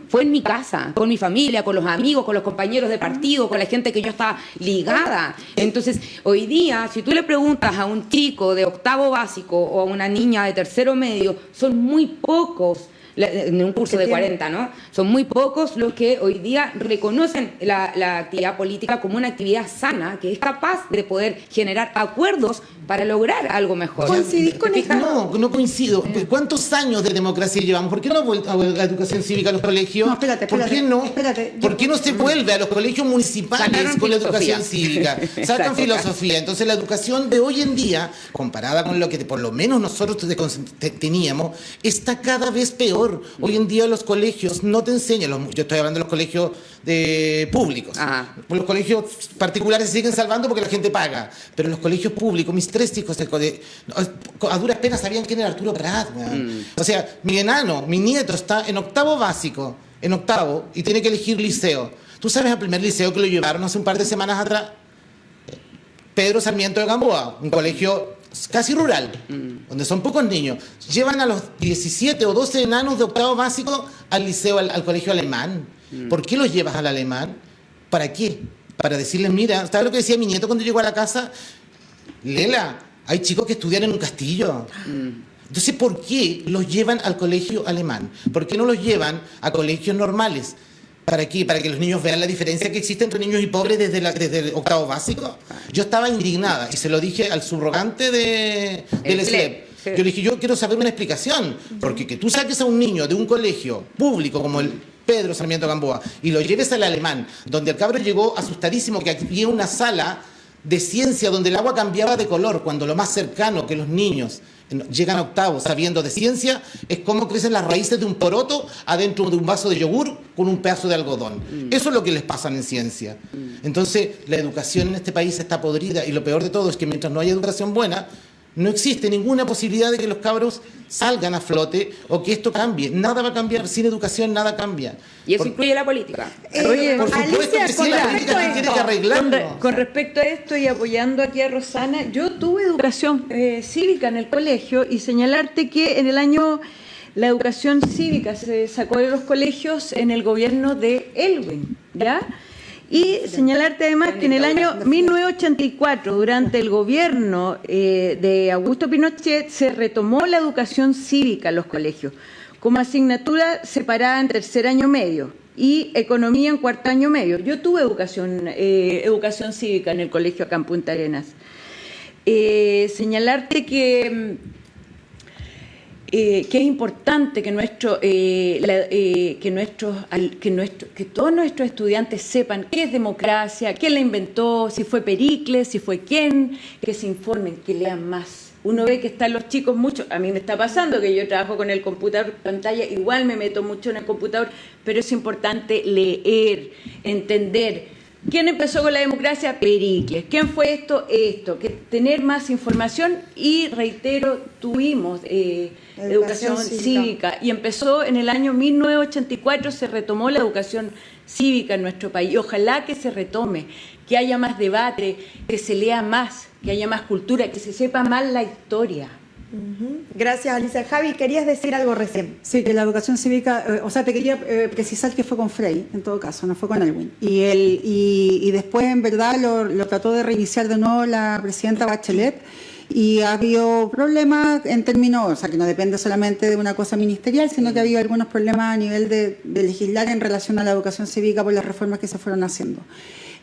fue en mi casa, con mi familia, con los amigos, con los compañeros de partido, con la gente que yo estaba ligada. Entonces, hoy día, si tú le preguntas a un chico de octavo básico o a una niña de tercero medio, son muy pocos. En un curso de 40, ¿no? Son muy pocos los que hoy día reconocen la actividad política como una actividad sana, que es capaz de poder generar acuerdos para lograr algo mejor. ¿Coincidís con ¿Te esta? fijas? No cuincido. ¿Cuántos años de democracia llevamos? ¿Por qué no ha vuelto a la educación cívica a los colegios? No, espérate, ¿Por qué no? espérate. ¿Por qué no se vuelve a los colegios municipales Sacaron con la filosofía. educación cívica? Sacan Exacto. filosofía. Entonces la educación de hoy en día, comparada con lo que por lo menos nosotros teníamos, está cada vez peor. Hoy en día los colegios no te enseñan, yo estoy hablando de los colegios públicos. Ajá. Los colegios particulares se siguen salvando porque la gente paga, pero los colegios públicos, mis 3 hijos a duras penas sabían quién era Arturo Prat. O sea, mi nieto está en octavo básico, y tiene que elegir liceo. ¿Tú sabes el primer liceo que lo llevaron hace un par de semanas atrás? Pedro Sarmiento de Gamboa, un colegio casi rural, donde son pocos niños. Llevan a los 17 o 12 enanos de octavo básico al liceo, al colegio alemán. ¿Por qué los llevas al alemán? ¿Para qué? Para decirles, mira, ¿sabes lo que decía mi nieto cuando llegó a la casa? Lela, hay chicos que estudian en un castillo. Entonces, ¿por qué los llevan al colegio alemán? ¿Por qué no los llevan a colegios normales? ¿Para qué? Para que los niños vean la diferencia que existe entre niños y pobres desde el octavo básico. Yo estaba indignada y se lo dije al subrogante del El SLEP. Sí. Yo le dije, yo quiero saber una explicación, porque que tú saques a un niño de un colegio público como el Pedro Sarmiento Gamboa y lo lleves al alemán, donde el cabro llegó asustadísimo que había una sala de ciencia donde el agua cambiaba de color, cuando lo más cercano que los niños llegan a octavo sabiendo de ciencia, es cómo crecen las raíces de un poroto adentro de un vaso de yogur con un pedazo de algodón. Eso es lo que les pasa en ciencia. Entonces, la educación en este país está podrida y lo peor de todo es que mientras no haya educación buena, no existe ninguna posibilidad de que los cabros salgan a flote o que esto cambie. Nada va a cambiar. Sin educación nada cambia. Y eso incluye la política. Oye, por supuesto Alicia, que sí, con la respecto política a tiene esto, que arreglarlo. Con respecto a esto y apoyando aquí a Rosana, yo tuve educación cívica en el colegio y señalarte que en el año la educación cívica se sacó de los colegios en el gobierno de Elwin, ¿ya? Y señalarte además que en el año 1984, durante el gobierno de Augusto Pinochet, se retomó la educación cívica en los colegios, como asignatura separada en tercer año medio y economía en cuarto año medio. Yo tuve educación cívica en el colegio acá en Punta Arenas. Señalarte que es importante que todos nuestros estudiantes sepan qué es democracia, quién la inventó, si fue Pericles, si fue quién, que se informen, que lean más. Uno ve que están los chicos mucho, a mí me está pasando que yo trabajo con el computador pantalla, igual me meto mucho en el computador, pero es importante leer, entender. ¿Quién empezó con la democracia? Pericles. ¿Quién fue esto? Esto. Que tener más información y, reitero, tuvimos educación cívica. Y empezó en el año 1984, se retomó la educación cívica en nuestro país. Y ojalá que se retome, que haya más debate, que se lea más, que haya más cultura, que se sepa más la historia. Gracias, Alicia. Javi, querías decir algo recién. Sí, que la educación cívica, te quería precisar que fue con Frei, en todo caso, no fue con Elwin. Y después, en verdad, lo trató de reiniciar de nuevo la presidenta Bachelet, y ha habido problemas en términos, que no depende solamente de una cosa ministerial, sino que ha habido algunos problemas a nivel de legislar en relación a la educación cívica por las reformas que se fueron haciendo.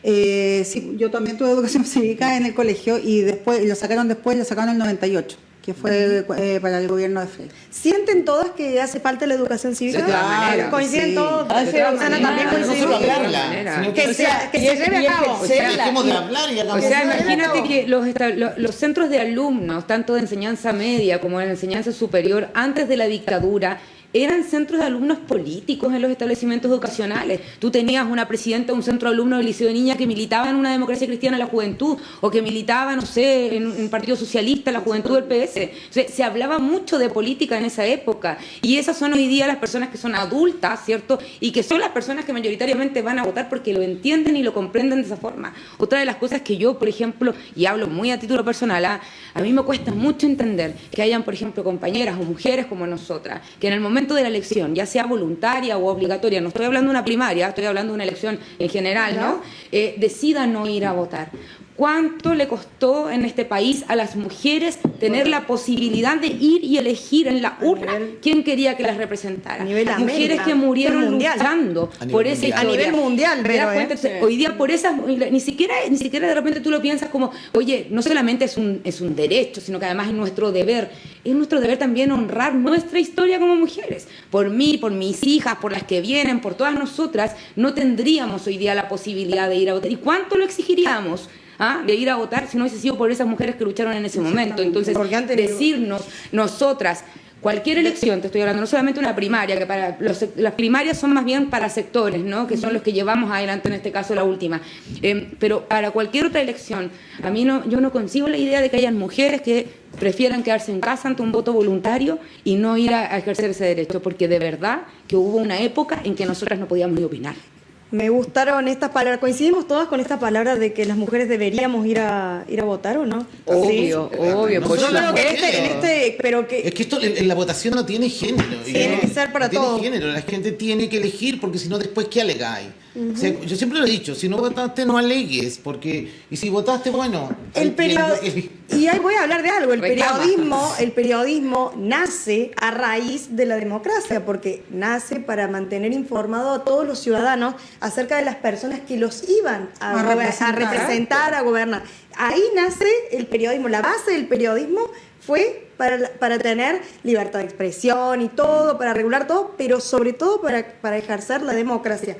Sí, yo también tuve educación cívica en el colegio y después lo sacaron en el 98. Que fue para el gobierno de Frei. ¿Sienten todas que hace falta la educación cívica? De todas maneras. ¿Coinciden todos? Roxana también No coincide. solo hablarla, Que se lleve a cabo. dejemos de hablar y hagamos. O sea, imagínate que los centros de alumnos, tanto de enseñanza media como de enseñanza superior, antes de la dictadura, eran centros de alumnos políticos en los establecimientos educacionales. Tú tenías una presidenta de un centro de alumnos del Liceo de Niña que militaba en una democracia cristiana en la juventud, o que militaba, no sé, en un partido socialista, en la juventud del PS. O sea, se hablaba mucho de política en esa época, y esas son hoy día las personas que son adultas, ¿cierto? Y que son las personas que mayoritariamente van a votar porque lo entienden y lo comprenden de esa forma. Otra de las cosas que yo, por ejemplo, y hablo muy a título personal, a mí me cuesta mucho entender que hayan, por ejemplo, compañeras o mujeres como nosotras, que en el momento de la elección, ya sea voluntaria o obligatoria, no estoy hablando de una primaria, estoy hablando de una elección en general, ¿no? Decidan no ir a votar. ¿Cuánto le costó en este país a las mujeres tener la posibilidad de ir y elegir en la urna quién quería que las representara? Mujeres que murieron luchando por esa historia. A nivel mundial, pero hoy día por esas, ni siquiera de repente tú lo piensas como, oye, no solamente es un derecho, sino que además es nuestro deber también honrar nuestra historia como mujeres. Por mí, por mis hijas, por las que vienen, por todas nosotras, no tendríamos hoy día la posibilidad de ir a votar. ¿Y cuánto lo exigiríamos? De ir a votar si no hubiese sido por esas mujeres que lucharon en ese momento? Entonces, decirnos, nosotras, cualquier elección, te estoy hablando, no solamente una primaria, que las primarias son más bien para sectores, ¿no? Que son los que llevamos adelante, en este caso la última, pero para cualquier otra elección, yo no concibo la idea de que hayan mujeres que prefieran quedarse en casa ante un voto voluntario y no ir a ejercer ese derecho, porque de verdad que hubo una época en que nosotras no podíamos ni opinar. Me gustaron estas palabras. ¿Coincidimos todas con esta palabra de que las mujeres deberíamos ir a votar o no? Obvio, obvio. Yo creo que Es que esto en la votación no tiene género. Tiene que ser para todos. No tiene género. La gente tiene que elegir, porque si no, después, ¿qué alegáis? O sea, yo siempre lo he dicho, si no votaste, no alegues, y si votaste, bueno... Y ahí voy a hablar de algo. El periodismo nace a raíz de la democracia, porque nace para mantener informado a todos los ciudadanos acerca de las personas que los iban a representar, a gobernar. Ahí nace el periodismo. La base del periodismo fue para tener libertad de expresión y todo, para regular todo, pero sobre todo para ejercer la democracia.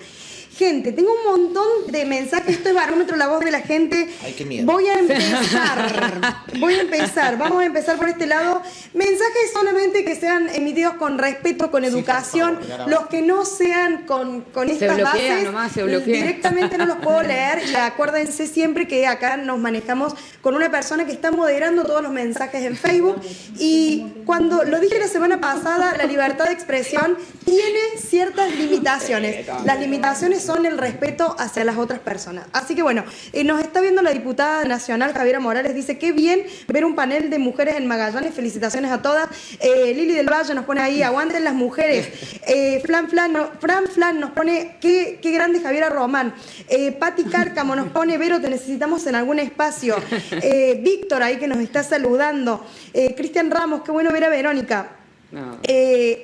Gente, tengo un montón de mensajes. Esto es Barómetro, la voz de la gente. Ay, qué miedo. Voy a empezar. Vamos a empezar por este lado. Mensajes solamente que sean emitidos con respeto, con educación. por favor, los que no sean con estas bloquea bases, nomás, se bloquea. directamente no los puedo leer. Y acuérdense siempre que acá nos manejamos con una persona que está moderando todos los mensajes en Facebook. Y cuando lo dije la semana pasada, la libertad de expresión tiene ciertas limitaciones. Las limitaciones son el respeto hacia las otras personas. Así que bueno, nos está viendo la diputada nacional Javiera Morales, dice, qué bien ver un panel de mujeres en Magallanes, felicitaciones a todas. Lili del Valle nos pone ahí, aguanten las mujeres. Fran Flan nos pone, qué grande Javiera Román. Pati Cárcamo nos pone, Vero, te necesitamos en algún espacio. Víctor ahí que nos está saludando. Cristian Ramos, qué bueno ver a Verónica. No.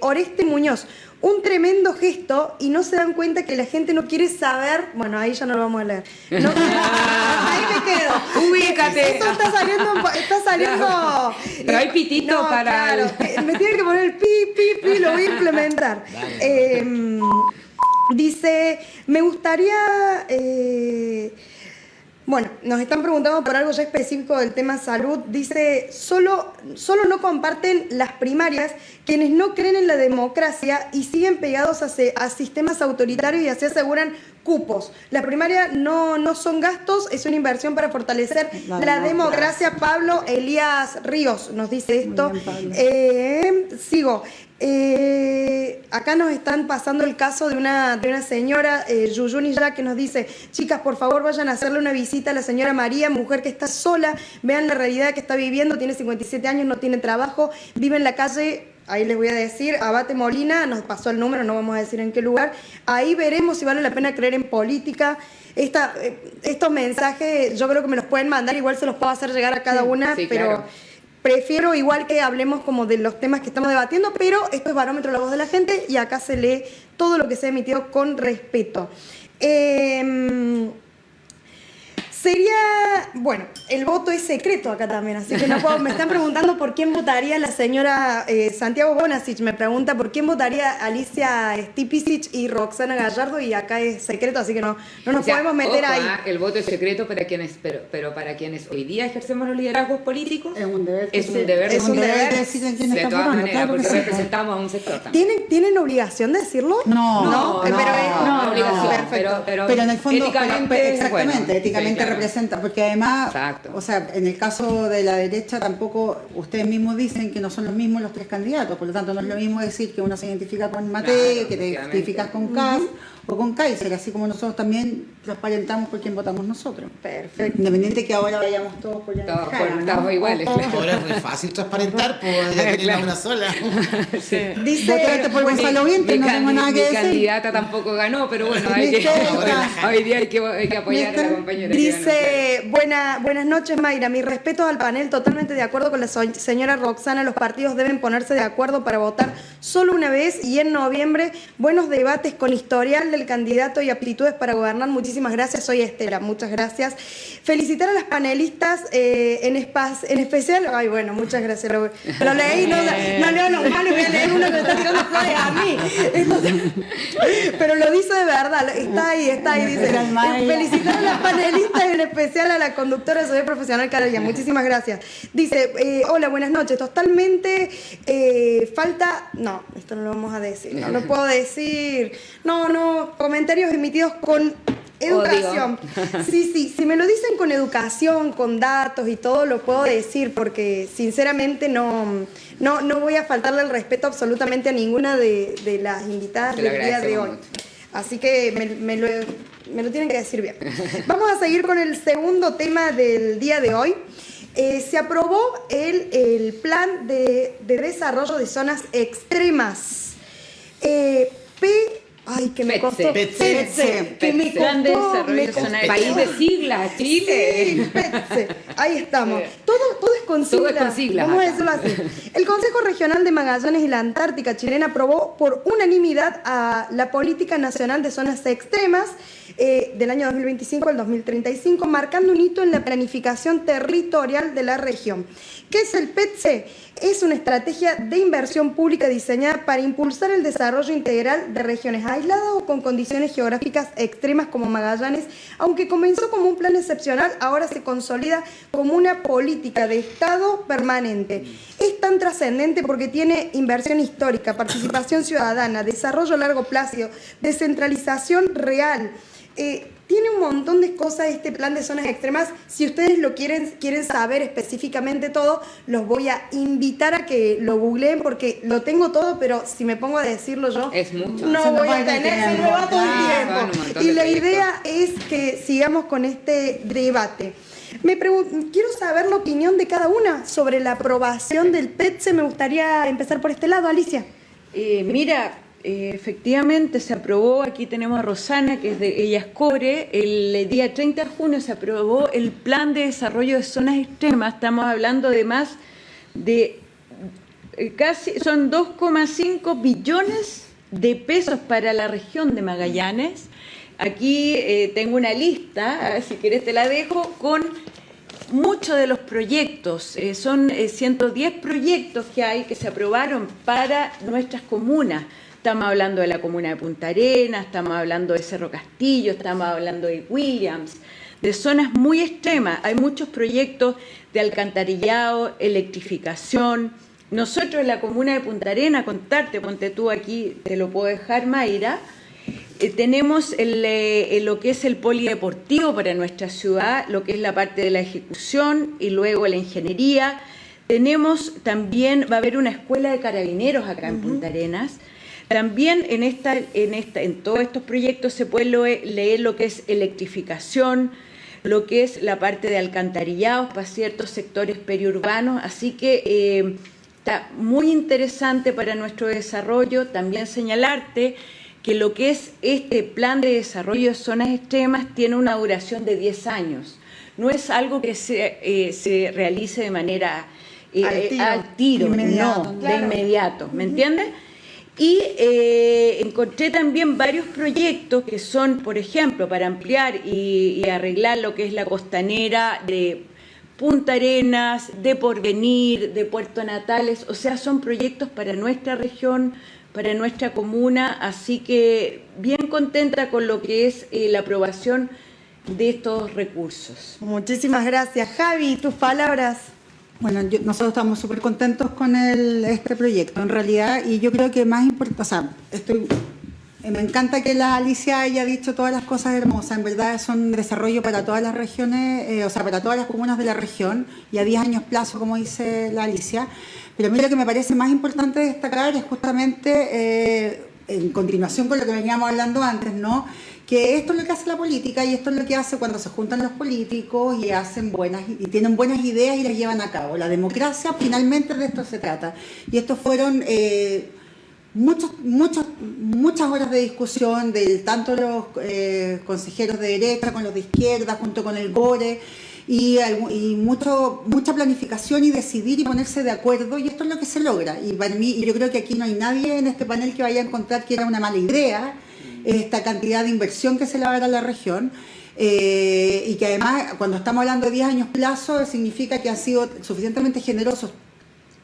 Oreste Muñoz, un tremendo gesto y no se dan cuenta que la gente no quiere saber. Bueno, ahí ya no lo vamos a leer. No, ahí me quedo. Ubícate. Esto está saliendo. Pero hay pitito para Claro, me tiene que poner el pi, lo voy a implementar. Dice, me gustaría. Bueno, nos están preguntando por algo ya específico del tema salud. Dice, solo no comparten las primarias quienes no creen en la democracia y siguen pegados a sistemas autoritarios y así aseguran cupos. Las primarias no son gastos, es una inversión para fortalecer la democracia. Pablo Elías Ríos nos dice esto. Sigo. Acá nos están pasando el caso de una señora, Yuyuni ya, que nos dice, chicas, por favor vayan a hacerle una visita a la señora María, mujer que está sola, vean la realidad que está viviendo, tiene 57 años, no tiene trabajo, vive en la calle, ahí les voy a decir, Abate Molina, nos pasó el número, no vamos a decir en qué lugar, ahí veremos si vale la pena creer en política. Estos mensajes yo creo que me los pueden mandar, igual se los puedo hacer llegar a cada una, sí, pero... claro. Prefiero igual que hablemos como de los temas que estamos debatiendo, pero esto es Barómetro, la voz de la gente, y acá se lee todo lo que se ha emitido con respeto. Sería, bueno, el voto es secreto acá también, así que no puedo, me están preguntando por quién votaría la señora Santiago Bonasich, me pregunta por quién votaría Alicia Stipicic y Roxana Gallardo, y acá es secreto, así que no nos podemos meter ahí. El voto es secreto para quienes, pero para quienes hoy día ejercemos los liderazgos políticos, Es un deber. es un deber decir en quién de está todas votando, maneras, claro que porque sí. representamos a un sector también. ¿Tienen obligación de decirlo? No, pero es no, obligación, perfecto. pero en el fondo, éticamente, exactamente, bueno, éticamente sí, claro. representa, porque además, Exacto. o sea, en el caso de la derecha tampoco, ustedes mismos dicen que no son los mismos los tres candidatos, por lo tanto no es lo mismo decir que uno se identifica con Matei, Claro, que te efectivamente. identificas con Kass o con Kaiser, así como nosotros también transparentamos por quién votamos nosotros. Perfecto. Independiente que ahora vayamos todos por la Todos cara, ¿no? estamos iguales. Claro. Ahora es muy fácil transparentar, pues ya tienen una sola. Dice, Votaste por Gonzalo Vinter, no tengo nada que Mi decir. candidata tampoco ganó, pero bueno, Viste, hoy día hay que apoyar a la compañera. que ganó. Dice, buenas noches Mayra, mis respetos al panel, totalmente de acuerdo con la señora Roxana, los partidos deben ponerse de acuerdo para votar solo una vez y en noviembre, buenos debates con historial del candidato y aptitudes para gobernar. Muchísimas gracias, soy Estela, muchas gracias. Felicitar a las panelistas en especial, ay bueno, muchas gracias, lo leí, no leo los malos, voy a leer uno que me está tirando flores a mí. Entonces, pero lo dice de verdad, está ahí, dice, felicitar a las panelistas, en especial a la conductora de Soy Profesional Carolina, muchísimas gracias. Dice, hola, buenas noches, totalmente falta, no, esto no lo vamos a decir, no lo puedo decir, no, comentarios emitidos con educación. Sí, si me lo dicen con educación, con datos y todo, lo puedo decir, porque sinceramente no voy a faltarle el respeto absolutamente a ninguna de las invitadas Te lo del día de agradecemos hoy. mucho. Así que me lo tienen que decir bien. Vamos a seguir con el segundo tema del día de hoy. Se aprobó el plan de desarrollo de zonas extremas. Ay, que me costó. PETSE. Que me Plan de costó, Desarrollo me de Zona costó. País de siglas, Chile. Sí, PETSE. Ahí estamos. Todo es con siglas. Todo es con siglas Vamos a acá. decirlo así. El Consejo Regional de Magallanes y la Antártica chilena aprobó por unanimidad a la Política Nacional de Zonas Extremas. del año 2025 al 2035, marcando un hito en la planificación territorial de la región. ¿Qué es el PETCE? Es una estrategia de inversión pública diseñada para impulsar el desarrollo integral de regiones aisladas o con condiciones geográficas extremas como Magallanes. Aunque comenzó como un plan excepcional, ahora se consolida como una política de Estado permanente. Es tan trascendente porque tiene inversión histórica, participación ciudadana, desarrollo a largo plazo, descentralización real. Tiene un montón de cosas este plan de zonas extremas. Si ustedes lo quieren saber específicamente todo, los voy a invitar a que lo googleen porque lo tengo todo, pero si me pongo a decirlo yo, es mucho. No voy a tener, se me va todo el tiempo. Y la idea es que sigamos con este debate. Quiero saber la opinión de cada una sobre la aprobación del PETCE. Me gustaría empezar por este lado, Alicia. Efectivamente se aprobó, aquí tenemos a Rosana, que ella es CORE, el día 30 de junio se aprobó el Plan de Desarrollo de Zonas Extremas. Estamos hablando de más de son 2,5 billones de pesos para la región de Magallanes. Aquí tengo una lista, si quieres te la dejo, con muchos de los proyectos. Son 110 proyectos que se aprobaron para nuestras comunas. Estamos hablando de la comuna de Punta Arenas, estamos hablando de Cerro Castillo, estamos hablando de Williams, de zonas muy extremas. Hay muchos proyectos de alcantarillado, electrificación. Nosotros en la comuna de Punta Arenas, ponte tú aquí, te lo puedo dejar, Mayra, tenemos lo que es el polideportivo para nuestra ciudad, lo que es la parte de la ejecución y luego la ingeniería. Tenemos también, va a haber una escuela de carabineros acá en Punta Arenas. También en todos estos proyectos se puede leer lo que es electrificación, lo que es la parte de alcantarillados para ciertos sectores periurbanos. Así que está muy interesante para nuestro desarrollo. También señalarte que lo que es este plan de desarrollo de zonas extremas tiene una duración de 10 años. No es algo que se realice de manera al tiro, inmediato, no, claro. de inmediato, ¿me entiendes? Y encontré también varios proyectos que son, por ejemplo, para ampliar y arreglar lo que es la costanera de Punta Arenas, de Porvenir, de Puerto Natales. O sea, son proyectos para nuestra región, para nuestra comuna, así que bien contenta con lo que es la aprobación de estos recursos. Muchísimas gracias. Javi, tus palabras. Bueno, nosotros estamos súper contentos con este proyecto, en realidad, y yo creo que más importante, o sea, me encanta que la Alicia haya dicho todas las cosas hermosas. En verdad son desarrollo para todas las regiones, o sea, para todas las comunas de la región, y a 10 años plazo, como dice la Alicia. Pero a mí lo que me parece más importante destacar es justamente, en continuación con lo que veníamos hablando antes, ¿no?, que esto es lo que hace la política y esto es lo que hace cuando se juntan los políticos y tienen buenas ideas y las llevan a cabo. La democracia finalmente de esto se trata. Y estos fueron muchas horas de discusión de tanto los consejeros de derecha con los de izquierda, junto con el GORE, y mucha planificación y decidir y ponerse de acuerdo, y esto es lo que se logra. Y para mí, y yo creo que aquí no hay nadie en este panel que vaya a encontrar que era una mala idea esta cantidad de inversión que se le va a dar a la región, y que además, cuando estamos hablando de 10 años plazo, significa que han sido suficientemente generosos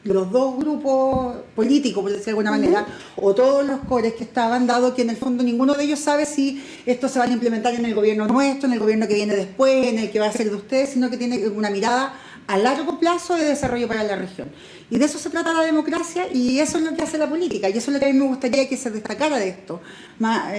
los dos grupos políticos, por decirlo de alguna manera, o todos los cores que estaban, dado que en el fondo ninguno de ellos sabe si esto se va a implementar en el gobierno nuestro, en el gobierno que viene después, en el que va a ser de ustedes, sino que tiene una mirada a largo plazo de desarrollo para la región. Y de eso se trata la democracia, y eso es lo que hace la política, y eso es lo que a mí me gustaría que se destacara de esto, más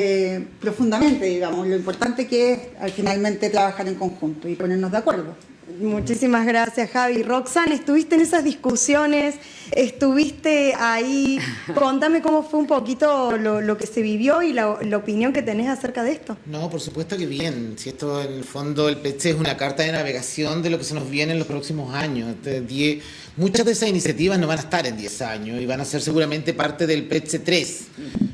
profundamente, digamos, lo importante que es finalmente trabajar en conjunto y ponernos de acuerdo. Muchísimas gracias, Javi. Roxana, estuviste en esas discusiones, estuviste ahí. Contame cómo fue un poquito lo que se vivió y la opinión que tenés acerca de esto. No, por supuesto que bien. Si esto en el fondo el PETCE es una carta de navegación de lo que se nos viene en los próximos años. Muchas de esas iniciativas no van a estar en 10 años y van a ser seguramente parte del PETCE 3,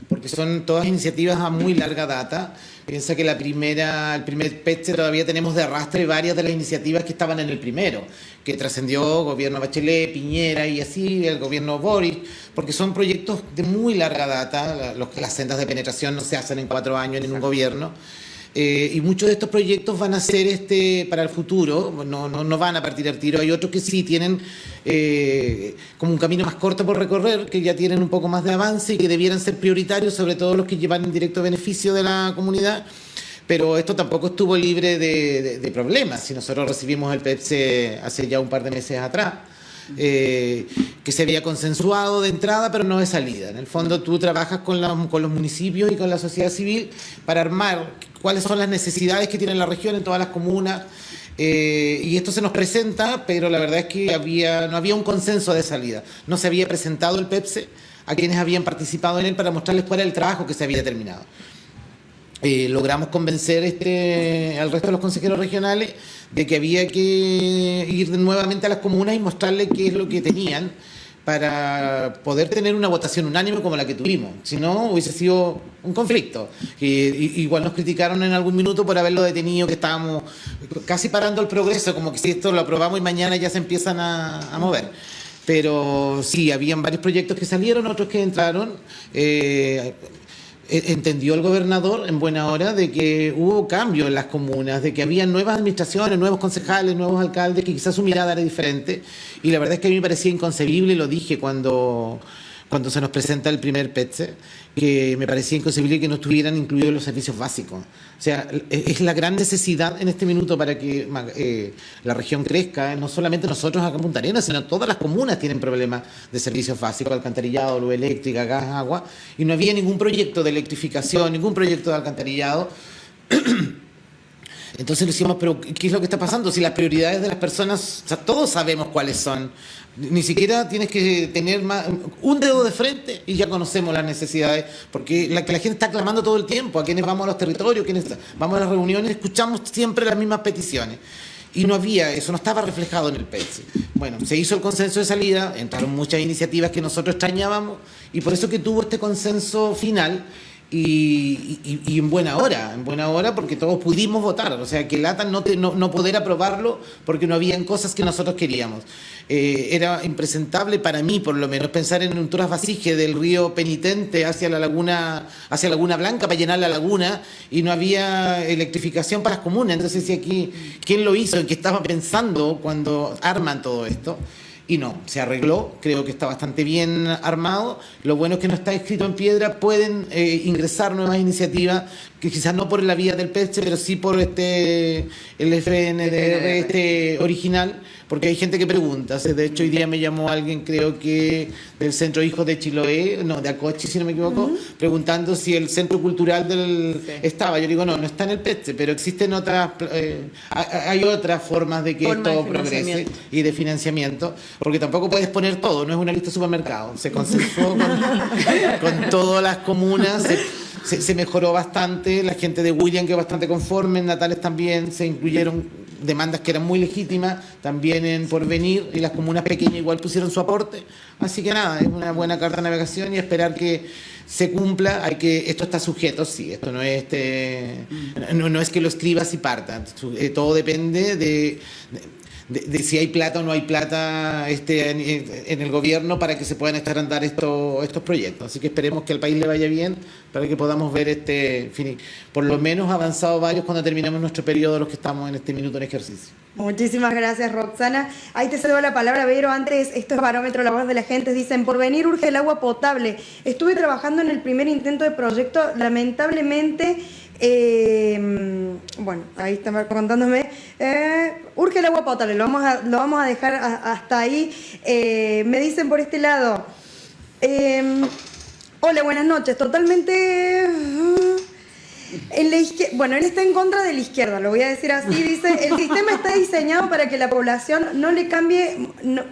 porque son todas iniciativas a muy larga data. Piensa que el primer PETCE todavía tenemos de arrastre varias de las iniciativas que estaban en el primero, que trascendió gobierno Bachelet, Piñera y así el gobierno Boric, porque son proyectos de muy larga data. Las sendas de penetración no se hacen en 4 años en un gobierno. Y muchos de estos proyectos van a ser para el futuro, no van a partir al tiro. Hay otros que sí tienen como un camino más corto por recorrer, que ya tienen un poco más de avance y que debieran ser prioritarios, sobre todo los que llevan en directo beneficio de la comunidad. Pero esto tampoco estuvo libre de problemas. Si nosotros recibimos el PEPSE hace ya un par de meses atrás, que se había consensuado de entrada, pero no de salida. En el fondo tú trabajas con los municipios y con la sociedad civil para armar cuáles son las necesidades que tiene la región en todas las comunas, y esto se nos presenta, pero la verdad es que no había un consenso de salida. No se había presentado el PEPSE a quienes habían participado en él para mostrarles cuál era el trabajo que se había terminado. Logramos convencer al resto de los consejeros regionales de que había que ir nuevamente a las comunas y mostrarles qué es lo que tenían para poder tener una votación unánime como la que tuvimos. Si no, hubiese sido un conflicto. Igual nos criticaron en algún minuto por haberlo detenido, que estábamos casi parando el progreso, como que si esto lo aprobamos y mañana ya se empiezan a mover. Pero sí, habían varios proyectos que salieron, otros que entraron. Entendió el gobernador en buena hora de que hubo cambio en las comunas, de que había nuevas administraciones, nuevos concejales, nuevos alcaldes, que quizás su mirada era diferente. Y la verdad es que a mí me parecía inconcebible, y lo dije cuando se nos presenta el primer PETSE, que me parecía inconcebible que no estuvieran incluidos los servicios básicos. O sea, es la gran necesidad en este minuto para que la región crezca. No solamente nosotros acá en Punta Arenas, sino todas las comunas tienen problemas de servicios básicos, alcantarillado, luz eléctrica, gas, agua, y no había ningún proyecto de electrificación, ningún proyecto de alcantarillado. Entonces decimos, pero ¿qué es lo que está pasando? Si las prioridades de las personas, o sea, todos sabemos cuáles son. Ni siquiera tienes que tener un dedo de frente y ya conocemos las necesidades, porque la gente está clamando todo el tiempo. A quienes vamos a los territorios, quienes vamos a las reuniones, escuchamos siempre las mismas peticiones. Y no había, eso no estaba reflejado en el PETSE. Bueno, se hizo el consenso de salida, entraron muchas iniciativas que nosotros extrañábamos, y por eso que tuvo este consenso final. Y en buena hora, porque todos pudimos votar. O sea, que lata no poder aprobarlo porque no habían cosas que nosotros queríamos. Era impresentable para mí, por lo menos, pensar en un trasvasije del río Penitente hacia Laguna Blanca para llenar la laguna, y no había electrificación para las comunas. Entonces, si aquí, ¿quién lo hizo? ¿En qué estaba pensando cuando arman todo esto? Y no, se arregló, creo que está bastante bien armado. Lo bueno es que no está escrito en piedra, pueden ingresar nuevas iniciativas, que quizás no por la vía del PETSE, pero sí por el FNDR original, porque hay gente que pregunta. De hecho, hoy día me llamó alguien, creo que del Centro Hijos de Chiloé, no, de Acochi, si no me equivoco, preguntando si el Centro Cultural estaba. Yo digo, no está en el PETSE, pero existen hay otras formas de que esto progrese y de financiamiento, porque tampoco puedes poner todo, no es una lista de supermercado. Se consensuó con todas las comunas, se mejoró bastante. La gente de William quedó bastante conforme, en Natales también se incluyeron demandas que eran muy legítimas, también en Porvenir, y las comunas pequeñas igual pusieron su aporte. Así que nada, es una buena carta de navegación y esperar que se cumpla. Esto está sujeto, sí, esto no es no es que lo escribas y parta. Todo depende de si hay plata o no hay plata en el gobierno para que se puedan echar a andar estos proyectos. Así que esperemos que al país le vaya bien para que podamos ver por lo menos avanzado varios cuando terminemos nuestro periodo, los que estamos en este minuto en ejercicio. Muchísimas gracias, Roxana. Ahí te cedo la palabra, Vero. Antes, esto es Barómetro, la voz de la gente. Dicen, Porvenir urge el agua potable. Estuve trabajando en el primer intento de proyecto. Lamentablemente, bueno, ahí está contándome. Urge el agua potable. Lo vamos a dejar hasta ahí. Me dicen por este lado. Hola, buenas noches. Totalmente... Bueno, él está en contra de la izquierda, lo voy a decir así. Dice, el sistema está diseñado para que la población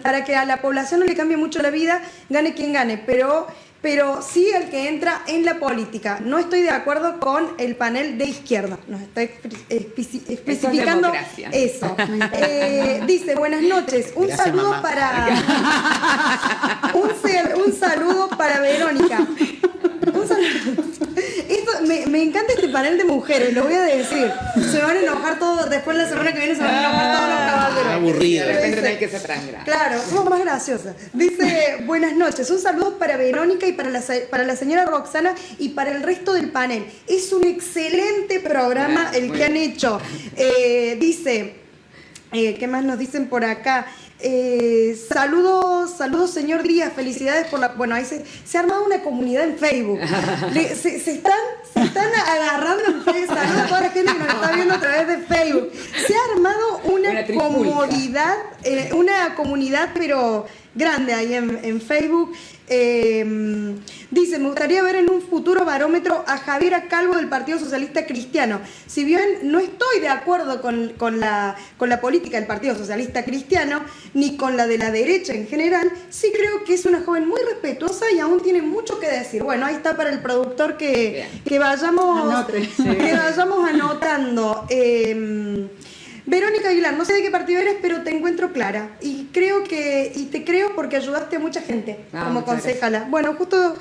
para que a la población no le cambie mucho la vida, gane quien gane, pero sí el que entra en la política. No estoy de acuerdo con el panel de izquierda. Nos está especificando eso. Dice, buenas noches. Un saludo para un saludo para Verónica. Un saludo. Esto me encanta este panel de mujeres, lo voy a decir. Se van a enojar todos, después la semana que viene se van a enojar todos los caballeros. Aburrido. De repente tenés que ser tan grande. Claro, somos más graciosas. Dice, buenas noches, un saludo para Verónica y para la señora Roxana y para el resto del panel. Es un excelente programa el que han hecho. Dice, ¿qué más nos dicen por acá? Saludos señor Díaz, felicidades por la... Bueno, ahí se ha armado una comunidad en Facebook. Se están agarrando en Facebook. Saludos a toda la gente que nos está viendo a través de Facebook. Se ha armado una comunidad, pero grande ahí en Facebook. Dice, me gustaría ver en un futuro barómetro a Javiera Calvo del Partido Socialista Cristiano. Si bien no estoy de acuerdo con la política del Partido Socialista Cristiano, ni con la de la derecha en general, sí creo que es una joven muy respetuosa y aún tiene mucho que decir. Bueno, ahí está para el productor que vayamos anotando. Verónica Aguilar, no sé de qué partido eres, pero te encuentro clara. Y te creo porque ayudaste a mucha gente como concejala. Bueno, justo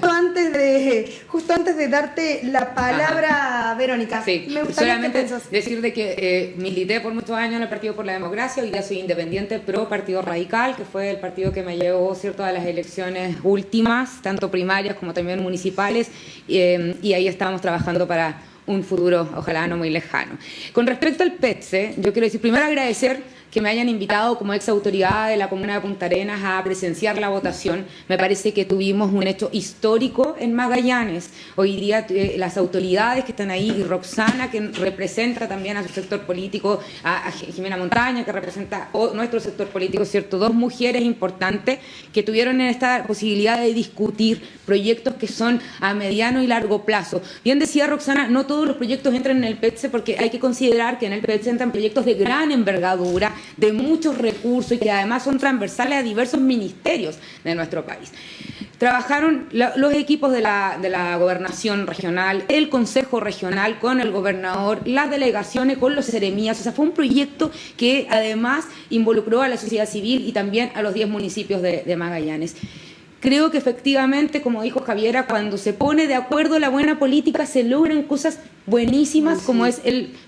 antes de darte la palabra, Verónica, sí, me gustaría solamente que decir de que milité por muchos años en el Partido por la Democracia, hoy ya soy independiente pro Partido Radical, que fue el partido que me llevó, ¿cierto?, a las elecciones últimas, tanto primarias como también municipales, y ahí estábamos trabajando para un futuro, ojalá no muy lejano. Con respecto al PETSE, yo quiero decir, primero agradecer que me hayan invitado como ex autoridad de la comuna de Punta Arenas a presenciar la votación. Me parece que tuvimos un hecho histórico en Magallanes. Hoy día las autoridades que están ahí, y Roxana, que representa también a su sector político, a Jimena Montaña, que representa nuestro sector político, ¿cierto? Dos mujeres importantes que tuvieron esta posibilidad de discutir proyectos que son a mediano y largo plazo. Bien decía Roxana, no todos los proyectos entran en el PETSE, porque hay que considerar que en el PETSE entran proyectos de gran envergadura, de muchos recursos y que además son transversales a diversos ministerios de nuestro país. Trabajaron los equipos de la gobernación regional, el consejo regional con el gobernador, las delegaciones con los seremías. O sea, fue un proyecto que además involucró a la sociedad civil y también a los 10 municipios de Magallanes. Creo que efectivamente, como dijo Javiera, cuando se pone de acuerdo la buena política se logran cosas buenísimas, como es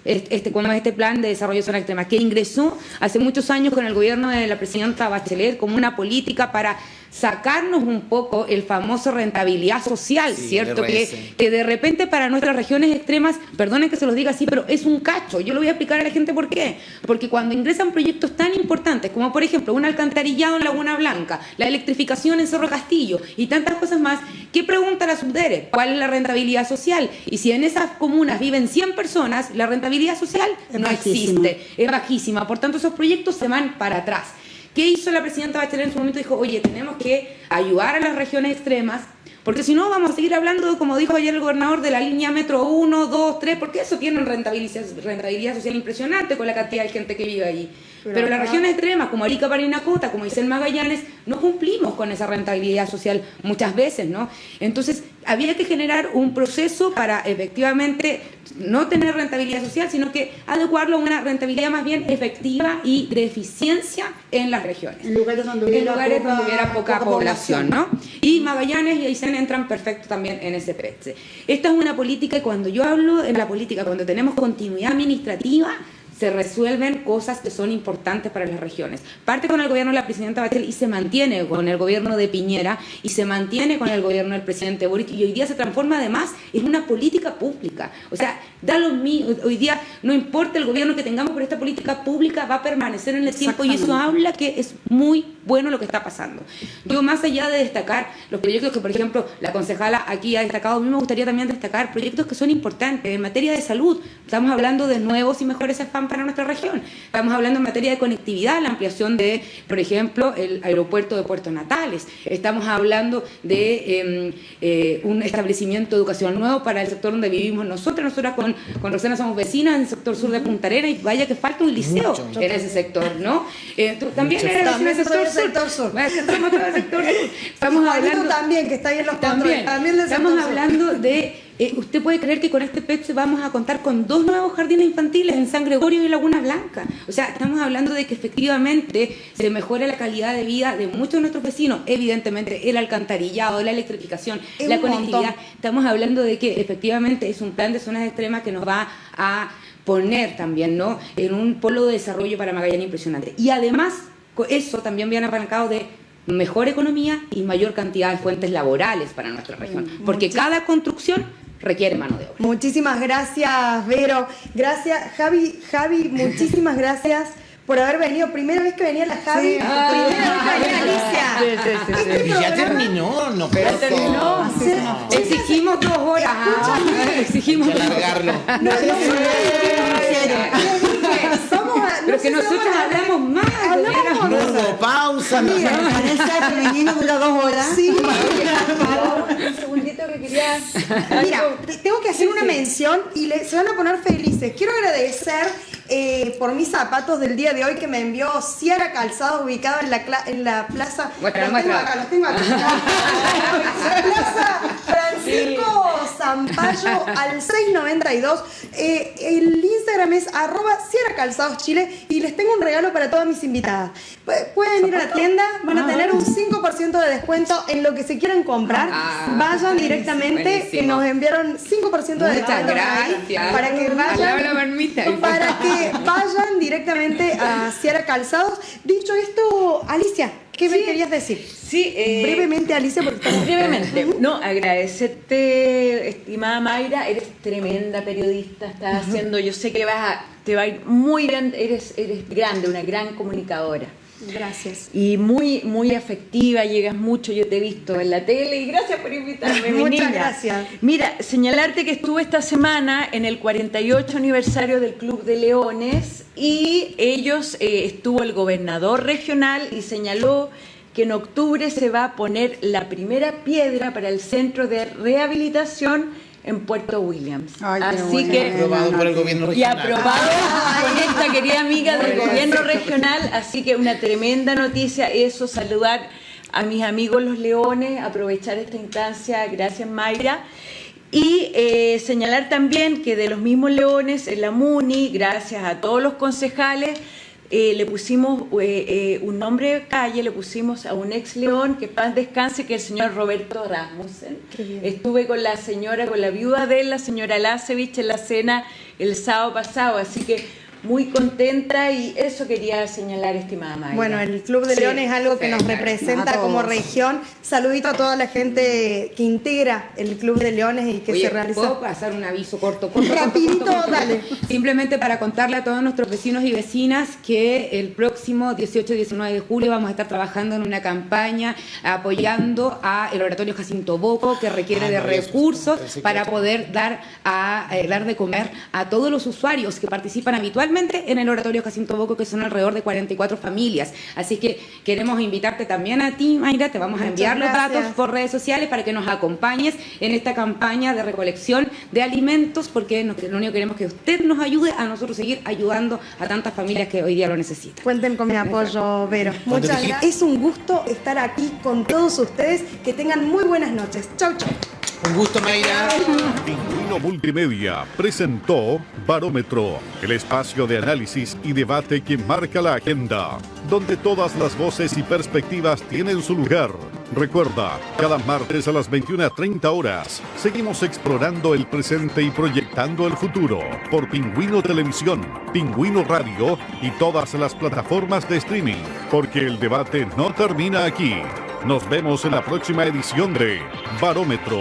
este plan de desarrollo de zona extrema, que ingresó hace muchos años con el gobierno de la presidenta Bachelet como una política para sacarnos un poco el famoso rentabilidad social, sí, ¿cierto? Que de repente para nuestras regiones extremas, perdonen que se los diga así, pero es un cacho. Yo le voy a explicar a la gente por qué. Porque cuando ingresan proyectos tan importantes como, por ejemplo, un alcantarillado en Laguna Blanca, la electrificación en Cerro Castillo y tantas cosas más, ¿qué pregunta la Subdere? ¿Cuál es la rentabilidad social? Y si en esas comunas viven 100 personas, la rentabilidad social no existe, es bajísima. Por tanto, esos proyectos se van para atrás. ¿Qué hizo la presidenta Bachelet en su momento? Dijo, oye, tenemos que ayudar a las regiones extremas, porque si no vamos a seguir hablando, como dijo ayer el gobernador, de la línea metro 1, 2, 3, porque eso tiene una rentabilidad social impresionante con la cantidad de gente que vive allí. Pero las regiones extremas, como Arica, Parinacota, como dice en Magallanes, no cumplimos con esa rentabilidad social muchas veces, ¿no? Entonces, había que generar un proceso para efectivamente no tener rentabilidad social, sino que adecuarlo a una rentabilidad más bien efectiva y de eficiencia en las regiones. En lugares donde hubiera poca población, ¿no? Y Magallanes y Aysén entran perfecto también en ese PETSE. Esta es una política, y cuando yo hablo en la política, cuando tenemos continuidad administrativa, se resuelven cosas que son importantes para las regiones. Parte con el gobierno de la presidenta Bachelet y se mantiene con el gobierno de Piñera y se mantiene con el gobierno del presidente Boric, y hoy día se transforma además en una política pública. O sea, hoy día no importa el gobierno que tengamos, pero esta política pública va a permanecer en el tiempo, y eso habla que es muy bueno lo que está pasando. Yo, más allá de destacar los proyectos que, por ejemplo, la concejala aquí ha destacado, a mí me gustaría también destacar proyectos que son importantes en materia de salud. Estamos hablando de nuevos y mejores spam para nuestra región. Estamos hablando en materia de conectividad, la ampliación de, por ejemplo, el aeropuerto de Puerto Natales. Estamos hablando de un establecimiento de educación nuevo para el sector donde vivimos nosotros. Nosotras con Roxana somos vecinas en el sector sur de Punta Arenas, y vaya que falta un liceo en ese sector, ¿no? Tú también eres vecina del sector sur. Estamos hablando también, que está ahí en los también. También estamos hablando de usted puede creer que con este PET vamos a contar con 2 nuevos jardines infantiles en San Gregorio y Laguna Blanca. O sea, estamos hablando de que efectivamente se mejora la calidad de vida de muchos de nuestros vecinos. Evidentemente, el alcantarillado, la electrificación, la conectividad. Estamos hablando de que efectivamente es un plan de zonas extremas que nos va a poner también, ¿no?, en un polo de desarrollo para Magallanes impresionante. Y además, eso también viene apalancado de mejor economía y mayor cantidad de fuentes laborales para nuestra región. Porque cada construcción requiere mano de obra. Muchísimas gracias, Vero. Gracias, Javi, muchísimas gracias por haber venido. Primera vez que venía la Javi. Sí. Primera vez que venía Alicia. Y ya terminó, no puedo. Exigimos 2 horas. Exigimos Hay que alargarlo. Pero que nosotros hablamos más. No, pausa. No. Conferencia femenina dura 2 horas. Sí. Un segundito que quería... Mira, tengo que hacer una mención y se van a poner felices. Quiero agradecer por mis zapatos del día de hoy que me envió Ciara Calzados, ubicada en la plaza. Los tengo acá. Plaza Francisco Zampayo al 692. El Instagram es @CiaraCalzadosChile y les tengo un regalo para todas mis invitadas. Pueden ir a la tienda, van a tener un 5% de descuento en lo que se quieran comprar. Vayan directamente, buenísimo. que nos enviaron 5% de descuento. Muchas gracias. Para que vayan directamente a Ciara Calzados. Dicho esto, Alicia, ¿qué me querías decir? Sí, brevemente, Alicia, porque estamos... brevemente. No, agradecerte, estimada Mayra, eres tremenda periodista, estás haciendo, yo sé que te va a ir muy bien, eres grande, una gran comunicadora. Gracias. Y muy, muy afectiva, llegas mucho, yo te he visto en la tele y gracias por invitarme, mi Muchas niña. gracias. Mira, señalarte que estuve esta semana en el 48 aniversario del Club de Leones y estuvo el gobernador regional y señaló que en octubre se va a poner la primera piedra para el centro de rehabilitación en Puerto Williams. Ay, así que Aprobado por el gobierno y regional. aprobado por esta querida amiga del gobierno regional, así que una tremenda noticia eso, saludar a mis amigos los Leones, aprovechar esta instancia, gracias Mayra. Y señalar también que de los mismos Leones en la MUNI, gracias a todos los concejales, le pusimos un nombre de calle, le pusimos a un ex león, que paz descanse, que es el señor Roberto Rasmussen. Estuve con la viuda de él, la señora Lasevich, en la cena el sábado pasado, así que muy contenta y eso quería señalar, estimada Mayra. Bueno, el Club de Leones es algo que nos representa como región. Saludito a toda la gente que integra el Club de Leones y que se realiza. ¿Puedo pasar un aviso corto? Rapidito, dale. Simplemente para contarle a todos nuestros vecinos y vecinas que el próximo 18 y 19 de julio vamos a estar trabajando en una campaña apoyando al Oratorio Jacinto Bocco, que requiere de recursos para poder dar de comer a todos los usuarios que participan habitualmente en el Oratorio Jacinto Bocco, que son alrededor de 44 familias. Así que queremos invitarte también a ti, Mayra, te vamos a enviar los datos por redes sociales para que nos acompañes en esta campaña de recolección de alimentos, porque lo único que queremos es que usted nos ayude a nosotros seguir ayudando a tantas familias que hoy día lo necesitan. Cuenten con mi apoyo, Vero. Muchas gracias. Es un gusto estar aquí con todos ustedes. Que tengan muy buenas noches. Chau, chau. Un gusto, Mayra. Pingüino Multimedia presentó Barómetro, el espacio de análisis y debate que marca la agenda, donde todas las voces y perspectivas tienen su lugar. Recuerda, cada martes a las 21:30 horas, seguimos explorando el presente y proyectando el futuro por Pingüino Televisión, Pingüino Radio y todas las plataformas de streaming, porque el debate no termina aquí. Nos vemos en la próxima edición de Barómetro.